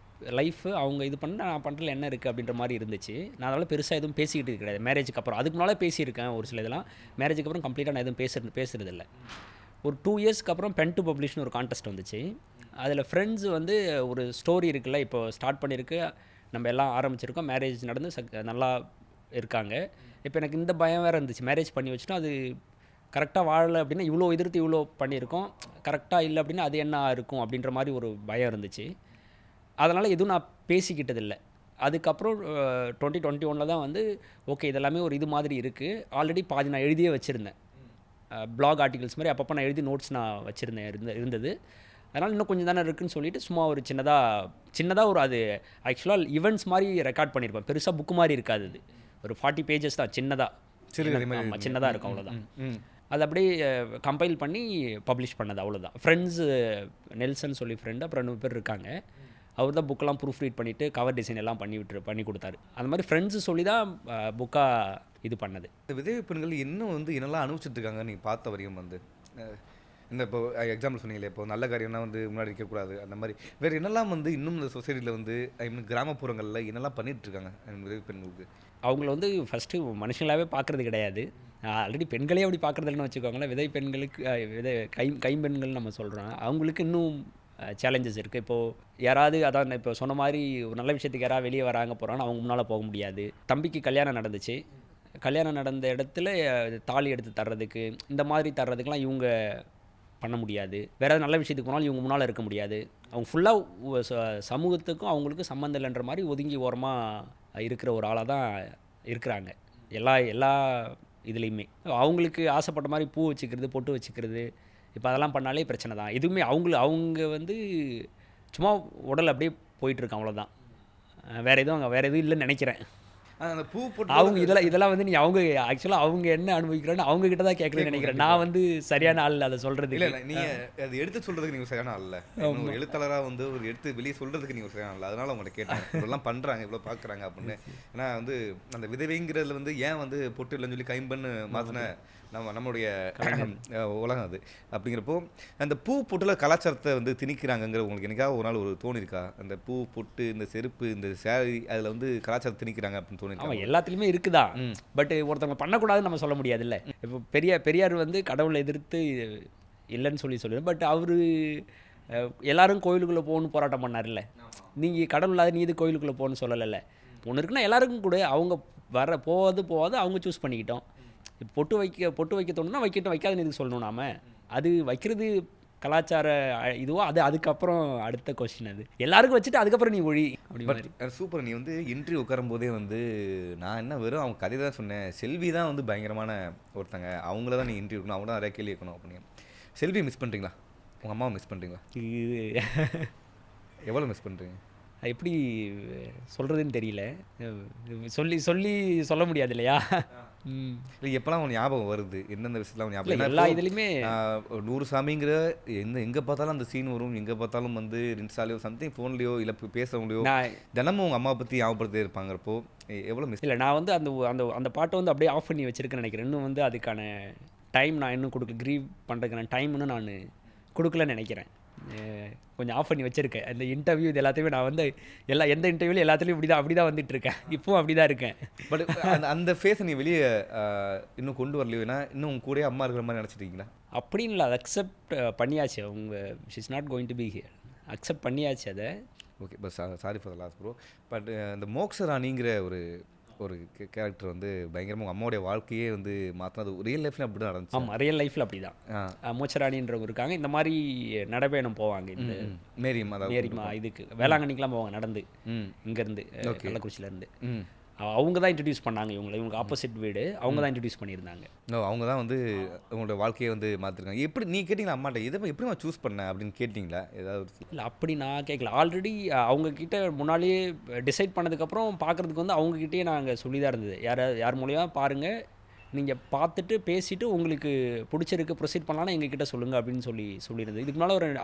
லைஃபு அவங்க இது பண்ண நான் பண்ணுறதுல என்ன இருக்குது அப்படின்ற மாதிரி இருந்துச்சு. நான் அதனால் பெருசாக எதுவும் பேசிக்கிட்டு கிடையாது மேரேஜுக்கு அப்புறம். அதுக்கு முன்னால் பேசியிருக்கேன் ஒரு சில இதெல்லாம். மேரேஜுக்கு அப்புறம் கம்ப்ளீட்டாக நான் எதுவும் பேசுறதில்லை. ஒரு 2 இயர்ஸ்க்கு அப்புறம் பென் டு பப்ளிஷ்னு ஒரு கான்டெஸ்ட் வந்துச்சு. அதில் ஃப்ரெண்ட்ஸ் வந்து ஒரு ஸ்டோரி இருக்குல்ல, இப்போ ஸ்டார்ட் பண்ணியிருக்கு, நம்ம எல்லாம் ஆரம்பிச்சிருக்கோம், மேரேஜ் நடந்து நல்லா இருக்காங்க. இப்போ எனக்கு இந்த பயம் வேறு இருந்துச்சு, மேரேஜ் பண்ணி வச்சுட்டோம், அது கரெக்டாக வாழலை அப்படின்னா இவ்வளோ எதிர்த்து இவ்வளோ பண்ணியிருக்கோம், கரெக்டாக இல்லை அப்படின்னா அது என்ன இருக்கும் அப்படின்ற மாதிரி ஒரு பயம் இருந்துச்சு. அதனால் எதுவும் நான் பேசிக்கிட்டதில்லை. அதுக்கப்புறம் 2021 தான் வந்து ஓகே இதெல்லாமே ஒரு இது மாதிரி இருக்குது. ஆல்ரெடி பாதி நான் எழுதியே வச்சுருந்தேன். பிளாக் ஆர்டிகல்ஸ் மாதிரி அப்பப்போ நான் எழுதி நோட்ஸ் நான் வச்சுருந்தேன் இருந்தது. அதனால் இன்னும் கொஞ்சம் தானே இருக்குதுன்னு சொல்லிட்டு சும்மா ஒரு சின்னதாக ஒரு அது ஆக்சுவலாக ஈவெண்ட்ஸ் மாதிரி ரெக்கார்ட் பண்ணியிருப்பேன். பெருசாக புக்கு மாதிரி இருக்காது. அது ஒரு 40 பேஜஸ் தான், சின்னதாக இருக்கும், அவ்வளோதான். அது அப்படியே கம்பைல் பண்ணி பப்ளிஷ் பண்ணது, அவ்வளோதான். ஃப்ரெண்ட்ஸு நெல்சன் சொல்லி ஃப்ரெண்டு, அப்புறம் 2 பேர் இருக்காங்க. அவர் தான் புக்கெல்லாம் ப்ரூஃப் ரீட் பண்ணிவிட்டு கவர் டிசைன் எல்லாம் பண்ணி கொடுத்தாரு. அந்த மாதிரி ஃப்ரெண்ட்ஸு சொல்லி தான் புக்காக இது பண்ணது.
இந்த விதவை பெண்கள் இன்னும் வந்து என்னெல்லாம் அனுபவிச்சுட்ருக்காங்க நீங்கள் பார்த்த வரையும் வந்து? இந்த இப்போ எக்ஸாம்பிள் சொன்னீங்களே, இப்போ நல்ல காரியம்னா வந்து முன்னாடி இருக்கக்கூடாது, அந்த மாதிரி வேறு என்னெல்லாம் வந்து இன்னும் இந்த சொசைட்டியில் வந்து கிராமப்புறங்களில் என்னெல்லாம் பண்ணிகிட்ருக்காங்க விதவை பெண்களுக்கு?
அவங்கள வந்து ஃபஸ்ட்டு மனுஷங்களாகவே பார்க்குறது கிடையாது. ஆல்ரெடி பெண்களே அப்படி பார்க்குறதில்லன்னு வச்சுக்கோங்களேன். விதவை பெண்களுக்கு கைம்பெண்கள் நம்ம சொல்கிறோம். அவங்களுக்கு இன்னும் சேலஞ்சஸ் இருக்குது. இப்போது யாராவது அதான் இப்போ சொன்ன மாதிரி ஒரு நல்ல விஷயத்துக்கு யாராவது வெளியே வராங்க போகிறாங்கன்னா அவங்க முன்னால் போக முடியாது. தம்பிக்கு கல்யாணம் நடந்துச்சு. கல்யாணம் நடந்த இடத்துல தாலி எடுத்து தர்றதுக்கு இந்த மாதிரி தர்றதுக்கெலாம் இவங்க பண்ண முடியாது. வேறு ஏதாவது நல்ல விஷயத்துக்கு போனாலும் இவங்க முன்னால் இருக்க முடியாது. அவங்க ஃபுல்லாக சமூகத்துக்கும் அவங்களுக்கும் சம்மந்தம் இல்லைன்ற மாதிரி ஒதுங்கி ஓரமாக இருக்கிற ஒரு ஆளாக தான் இருக்கிறாங்க எல்லா இதுலேயுமே. அவங்களுக்கு ஆசைப்பட்ட மாதிரி பூ வச்சுக்கிறது, பொட்டு வச்சுக்கிறது, இப்போ அதெல்லாம் பண்ணாலே பிரச்சனை தான். எதுவுமே அவங்க வந்து சும்மா உடல் அப்படியே போயிட்டுருக்கான், அவ்வளோதான். வேறு எதுவும் இல்லைன்னு நினைக்கிறேன்.
அந்த பூ போட்டு
அவங்க இதெல்லாம் வந்து நீ அவங்க ஆக்சுவலாக அவங்க என்ன அனுபவிக்கிறான்னு அவங்க கிட்ட தான் கேட்கணும்னு நினைக்கிறேன். நான் வந்து சரியான ஆள் அதை சொல்கிறது
இல்லை நீங்கள் அது எடுத்து சொல்கிறதுக்கு நீங்கள் சரியான ஆள் இல்லை. ஒரு எழுத்தாளராக வந்து ஒரு எடுத்து வெளியே சொல்கிறதுக்கு நீங்கள் ஒரு சரியான ஆள். அதனால் அவங்கள்ட்ட கேட்டேன் இவ்வளோலாம் பண்ணுறாங்க இவ்வளோ பார்க்குறாங்க அப்படின்னு. ஏன்னா வந்து அந்த விதவைங்கிறதுல வந்து ஏன் வந்து பொட்டு இல்லைன்னு சொல்லி கைம்பன்னு மாற்றின நம்மளுடைய உலகம் அது. அப்படிங்கிறப்போ அந்த பூ பொட்டில் கலாச்சாரத்தை வந்து திணிக்கிறாங்கங்கிற உங்களுக்கு எனக்காக ஒரு நாள் ஒரு தோணிருக்கா? அந்த பூ பொட்டு இந்த செருப்பு இந்த சேரி அதில் வந்து கலாச்சாரம் திணிக்கிறாங்க அப்படின்னு தோணிருக்கா?
ஆமாம், எல்லாத்துலேயுமே இருக்குதா. பட் ஒருத்தவங்க பண்ணக்கூடாதுன்னு நம்ம சொல்ல முடியாதுல்ல. இப்போ பெரியார் வந்து கடவுளை எதிர்த்து இல்லைன்னு சொல்லுது. பட் அவர் எல்லாரும் கோயிலுக்குள்ளே போகணுன்னு போராட்டம் பண்ணார்ல. நீங்கள் கடவுள் இல்லாத நீ இது கோயிலுக்குள்ளே போகணுன்னு சொல்லலைல்ல. ஒன்று இருக்குன்னா எல்லாருக்கும் கூட அவங்க போகாது அவங்க சூஸ் பண்ணிக்கிட்டோம். பொட்டு வைக்க தோணுன்னா வைக்கட்டும், வைக்காதுன்னு இதுக்கு சொல்லணும். நாம அது வைக்கிறது கலாச்சார இதுவோ அதுக்கப்புறம் அடுத்த கொஸ்டின். அது எல்லாருக்கும் வச்சுட்டு அதுக்கப்புறம் நீ ஒழி அப்படி மாதிரி.
சூப்பர். நீ வந்து இன்டர்வியூ உட்காரும் போதே வந்து நான் என்ன வெறும் அவங்க கதை தான் சொன்னேன். செல்வி தான் வந்து பயங்கரமான ஒருத்தங்க, அவங்கள தான் நீ இன்டர்வியூ இருக்கணும், அவங்க தான் நிறைய கேள்வி இருக்கணும் அப்படின்னு. செல்வி மிஸ் பண்ணுறீங்களா? உங்கள் அம்மாவை மிஸ் பண்ணுறீங்களா? எவ்வளோ மிஸ் பண்ணுறீங்க?
எப்படி சொல்கிறதுன்னு தெரியல. சொல்ல முடியாது இல்லையா?
இல்லை எப்போலாம் உன் ஞாபகம் வருது? எந்தெந்த விஷயத்தில் ஞாபகம்?
எல்லா இதுலேயுமே
நூறு சாமிங்கிற எங்கே பார்த்தாலும் அந்த சீன் வரும். எங்கே பார்த்தாலும் வந்து இன்ஸ்டாலையோ சம்திங் ஃபோன்லேயோ இல்லை பேசவங்களையோ தினமும் உங்கள் அம்மா பற்றி ஞாபகப்படுத்தே இருப்பாங்கிறப்போ எவ்வளோ மிஸ்?
இல்லை, நான் வந்து அந்த பாட்டை வந்து அப்படியே ஆஃப் பண்ணி வச்சுருக்கேன்னு நினைக்கிறேன். இன்னும் வந்து அதுக்கான டைம் நான் இன்னும் க்ரீவ் பண்ணுறதுக்கான டைம் இன்னும் நான் கொடுக்கலன்னு நினைக்கிறேன். கொஞ்சம் ஆஃப் பண்ணி வச்சுருக்கேன். அந்த இன்டர்வியூ இது எல்லாத்தையுமே நான் வந்து எந்த இன்டர்வியூலையும் எல்லாத்துலேயும் அப்படி தான் வந்துட்டு இருக்கேன். இப்போவும் அப்படி தான் இருக்கேன். பட்
அந்த ஃபேஸை நீ வெளியே இன்னும் கொண்டு வரலையோன்னா இன்னும் உங்க கூட அம்மா இருக்கிற மாதிரி நினச்சிட்டீங்களா?
அப்படின்னு இல்லை, அதை அக்செப்ட் பண்ணியாச்சு. அவங்க she's not going to be here, accept பண்ணியாச்சு அதை.
Okay, but sorry for the loss bro. But இந்த மோக்ஷராணிங்கிற ஒரு கேரக்டர் வந்து பயங்கரமாக உங்கள் அம்மாவுடைய வாழ்க்கையே வந்து மாற்றினது ரியல் லைஃப்பில் அப்படி தான் நடந்துச்சு.
ஆமாம், ரியல் லைஃப்பில் அப்படி தான். மோச்சராணின்றவங்க இருக்காங்க, இந்த மாதிரி நடைபயணம் போவாங்க. இந்த மேரிமா இதுக்கு வேளாங்கண்ணிக்கெலாம் போவாங்க நடந்து இங்கேருந்து கள்ளக்குறிச்சியிலேருந்து. அவங்க தான் இன்ட்ரடியூஸ் பண்ணாங்க இவங்களுக்கு ஆப்போசிட் வீடு. அவங்க தான் இன்ட்ரடியூஸ் பண்ணியிருந்தாங்க.
அவங்க தான் வந்து உங்களோட வாழ்க்கையை வந்து மாற்றிருக்காங்க. எப்படி நீ கேட்டிங்களா அம்மாட்ட இதை எப்படி நான் சூஸ் பண்ணேன் அப்படின்னு கேட்டிங்களா ஏதாவது?
இல்லை, அப்படி நான் கேட்கல. ஆல்ரெடி அவங்கக்கிட்ட முன்னாடியே டிசைட் பண்ணதுக்கப்புறம் பார்க்குறதுக்கு வந்து அவங்கக்கிட்டே நாங்கள் சொல்லி தான் இருந்தது. யார் மூலியமாக பாருங்கள், நீங்கள் பார்த்துட்டு பேசிவிட்டு உங்களுக்கு பிடிச்சிருக்கு ப்ரொசீட் பண்ணலான்னா எங்ககிட்ட சொல்லுங்கள் அப்படின்னு சொல்லியிருந்தது.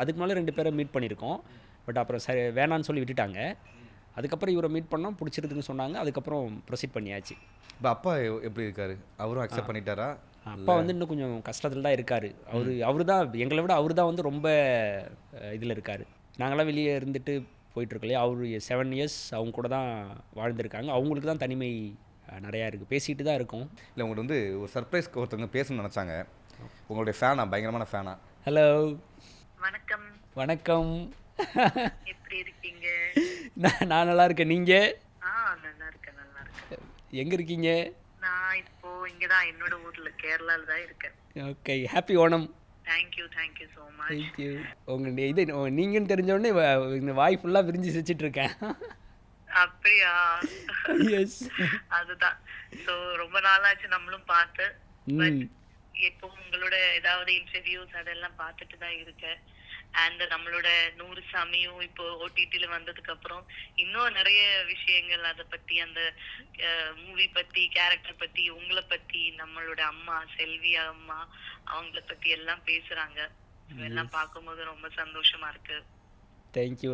அதுக்கு மேலே 2 பேரை மீட் பண்ணியிருக்கோம். பட் அப்புறம் சரி வேணான்னு சொல்லி விட்டுட்டாங்க. அதுக்கப்புறம் இவரை மீட் பண்ணோம், பிடிச்சிருக்குன்னு சொன்னாங்க. அதுக்கப்புறம் ப்ரொசீட் பண்ணியாச்சு.
இப்போ அப்பா எப்படி இருக்காரு? அவரும் அக்செப்ட் பண்ணிட்டாரா?
அப்பா வந்து இன்னும் கொஞ்சம் கஷ்டத்தில் தான் இருக்கார். அவர் தான் எங்களை விட அவர் தான் வந்து ரொம்ப இதில் இருக்கார். நாங்களாம் வெளியே இருந்துட்டு போயிட்டுருக்கலையே. அவர் 7 இயர்ஸ் அவங்க கூட தான் வாழ்ந்துருக்காங்க. அவங்களுக்கு தான் தனிமை நிறையா இருக்குது. பேசிகிட்டு தான் இருக்கோம்.
இல்லை, உங்களுக்கு வந்து ஒரு சர்ப்ரைஸ்க்கு ஒருத்தவங்க பேசணும்னு நினச்சாங்க. உங்களுடைய ஃபேனா, பயங்கரமான ஃபேனா?
ஹலோ,
வணக்கம்.
வணக்கம்.
எப்படி இருக்கீங்க?
நான் நல்லா இருக்கேன். நீங்கள்?
நல்லா இருக்கேன்.
எங்கே இருக்கீங்க?
நான் இப்போ இங்கதான் என்னோட ஊர்ல கேரளால தான் இருக்கேன்.
Okay, happy Onam.
Thank you so much.
Thank you. உங்களுடைய இது நீங்கன்னு தெரிஞ்சோடனே இந்த வாய் ஃபுல்லாக விரிஞ்சு சிரிச்சிட்டு இருக்கேன்.
அப்படியா?
எஸ்,
அதுதான். ஸோ ரொம்ப நாளாச்சு நம்மளும் பார்த்து. பட் இப்போ உங்களோட ஏதாவது இன்டர்வியூஸ் அதெல்லாம் பார்த்துட்டு தான் இருக்கேன். அண்ட் நம்மளோட 100 சாமியும் இப்போ ஓடிடில வந்ததுக்கு அப்புறம் இன்னும் நிறைய விஷயங்கள் அதை பத்தி, அந்த மூவி பத்தி, கேரக்டர் பத்தி, உங்களை பத்தி, நம்மளோட அம்மா செல்வி அம்மா அவங்கள பத்தி எல்லாம் பேசுறாங்க. இதெல்லாம் பார்க்கும்போது ரொம்ப சந்தோஷமா இருக்கு.
தேங்க்யூ.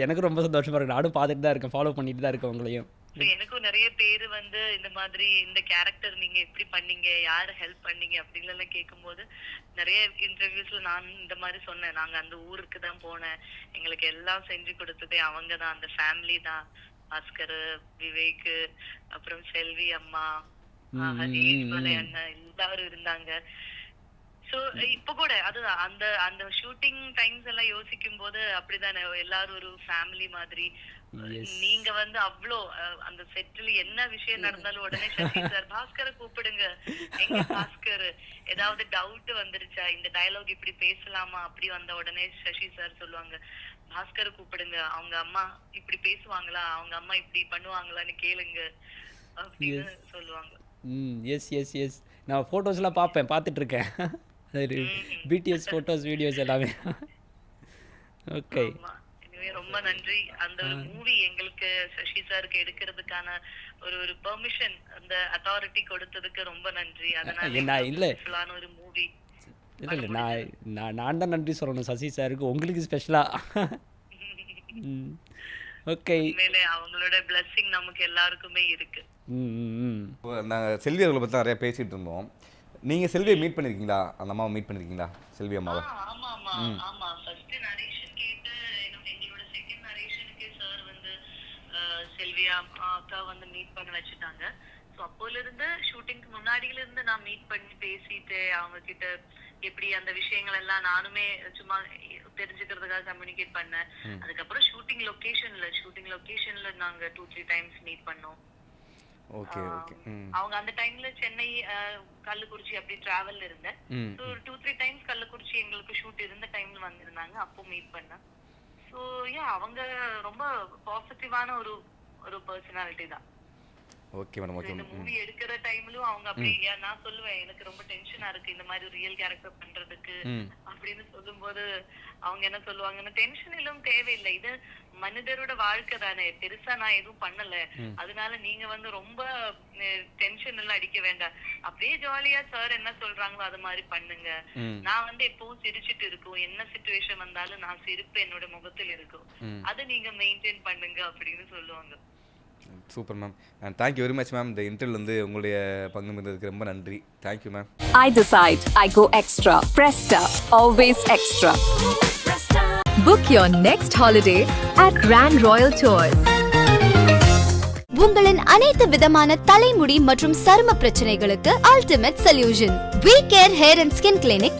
எனக்கு ரொம்ப சந்தோஷமா இருக்கு. நானும் பார்த்துட்டு தான் இருக்கேன், ஃபாலோ பண்ணிட்டு தான் இருக்கேன் உங்களையும்.
எனக்கும் நிறைய பேர் வந்து இந்த மாதிரி இந்த கேரக்டர் நீங்க எப்படி பண்ணீங்க, யாரு ஹெல்ப் பண்ணீங்க அப்படின்லாம் கேட்கும்போது நிறைய இன்டர்வியூஸ்ல நான் இந்த மாதிரி சொன்னேன். நாங்க அந்த ஊருக்கு தான் போனேன், எங்களுக்கு எல்லாம் செஞ்சு கொடுத்ததே அவங்க தான், அந்த ஃபேமிலி தான். பாஸ்கர், விவேக், அப்புறம் செல்வி அம்மா, ஹரீஷ், மலை அண்ணன் எல்லாரும் இருந்தாங்க. சோ இப்ப கூட அதுதான் அந்த ஷூட்டிங் டைம்ஸ் எல்லாம் யோசிக்கும் போது அப்படிதானே எல்லாரும் ஒரு ஃபேமிலி மாதிரி. நீங்க வந்து அவ்வளோ அந்த செட்டில் என்ன விஷயம் நடந்தாலும் உடனே சசி சார் பாஸ்கரை கூப்பிடுங்க, எங்க பாஸ்கர் ஏதாவது டவுட் வந்துருச்சா, இந்த டயலாக் இப்படி பேசலாமா, அப்படி வந்த உடனே சசி சார் சொல்லுவாங்க பாஸ்கரை கூப்பிடுங்க, அவங்க அம்மா இப்படி பேசுவாங்களா, அவங்க அம்மா இப்படி பண்ணுவாங்களான்னு கேளுங்க அப்படின்னு சொல்லுவாங்க.
எஸ் நான் ஃபோட்டோஸ்லாம் பார்த்துட்டு இருக்கேன். பிடிஎஸ் ஃபோட்டோஸ் வீடியோஸ் எல்லாமே. ஓகே,
ரொம்ப நன்றி. அந்த ஒரு மூவி எங்களுக்கு சசி சாருக்கு எடுக்கிறதுக்கான ஒரு பெர்மிஷன், அந்த அத்தாரிட்டி கொடுத்ததுக்கு ரொம்ப நன்றி. அதனால ஒரு மூவி
இல்லை நான் தான் நன்றி சொல்லணும் சசி சாருக்கு, உங்களுக்கு ஸ்பெஷலாக. ஓகே,
அவங்களோட பிளெஸிங் நமக்கு எல்லாருக்குமே இருக்கு.
நாங்கள் செல்வி அவர்களை பற்றி நிறையா பேசிகிட்டு இருந்தோம். நீங்கள் செல்வியை மீட் பண்ணியிருக்கீங்களா? அந்த அம்மாவை மீட் பண்ணியிருக்கீங்களா, செல்வி அம்மாவை?
ஆமா, ஃபர்ஸ்ட் நரேஷன் கேட்டு எங்களோட செகண்ட் நரேஷனுக்கு சார் வந்து செல்வியா அக்கா வந்து மீட் பண்ண வச்சுட்டாங்க. ஸோ அப்போல இருந்து ஷூட்டிங்க்கு முன்னாடியில இருந்து நான் மீட் பண்ணி பேசிட்டு அவங்க கிட்ட எப்படி அந்த விஷயங்கள் எல்லாம் நானுமே சும்மா தெரிஞ்சுக்கிறதுக்காக கம்யூனிகேட் பண்ணேன். அதுக்கப்புறம் ஷூட்டிங் லொகேஷன்ல நாங்க 2-3 டைம்ஸ் மீட் பண்ணோம்.
Okay okay.
அவங்க அந்த டைம்ல சென்னை கள்ளக்குறிச்சி அப்படி டிராவல்ல இருந்தேன். ஸோ 2-3 டைம்ஸ் கள்ளக்குறிச்சி எங்களுக்கு ஷூட் இருந்த டைம்ல வந்திருந்தாங்க, அப்போ மீட் பண்ணேன். ஸோ அவங்க ரொம்ப பாசிட்டிவான ஒரு பர்சனாலிட்டி தான்.
Okay madam. ஓகே,
இந்த மூவி எடுக்கிற டைம்லயும் அவங்க அப்படி நான் சொல்லுவேன் எனக்கு ரொம்ப டென்ஷனா இருக்கு இந்த மாதிரி ரியல் கேரக்டர் பண்றதுக்கு அப்படின்னு சொல்லும்போது அவங்க என்ன சொல்லுவாங்கன்னா, டென்ஷன் எல்லாம் தேவையில்லை, இது மனிதரோட வாழ்க்கை தானே, பெருசா நான் எதுவும் பண்ணல, அதனால நீங்க வந்து ரொம்ப டென்ஷன் எல்லாம் அடிக்க வேண்டாம், அப்படியே ஜாலியா சார் என்ன சொல்றாங்களோ அது மாதிரி பண்ணுங்க. நான் வந்து எப்பவும் சிரிச்சுட்டு இருக்கும், என்ன சிச்சுவேஷன் வந்தாலும் நான் சிரிப்பு என்னோட முகத்தில் இருக்கும், அதை நீங்க மெயின்டைன் பண்ணுங்க அப்படின்னு சொல்லுவாங்க.
Super ma'am, and thank you very much ma'am. இந்த இன்டர்வியூ வந்து உங்களுடைய பங்கு இருந்ததுக்கு ரொம்ப நன்றி. Thank you ma'am.
I decide. I go extra. Presta. Always extra.
Book your next holiday at Grand Royal Tours.
உங்களின் அனைத்து விதமான தலைமுடி மற்றும் சரும பிரச்சனைகளுக்கு ultimate solution. We Care Hair and Skin Clinic,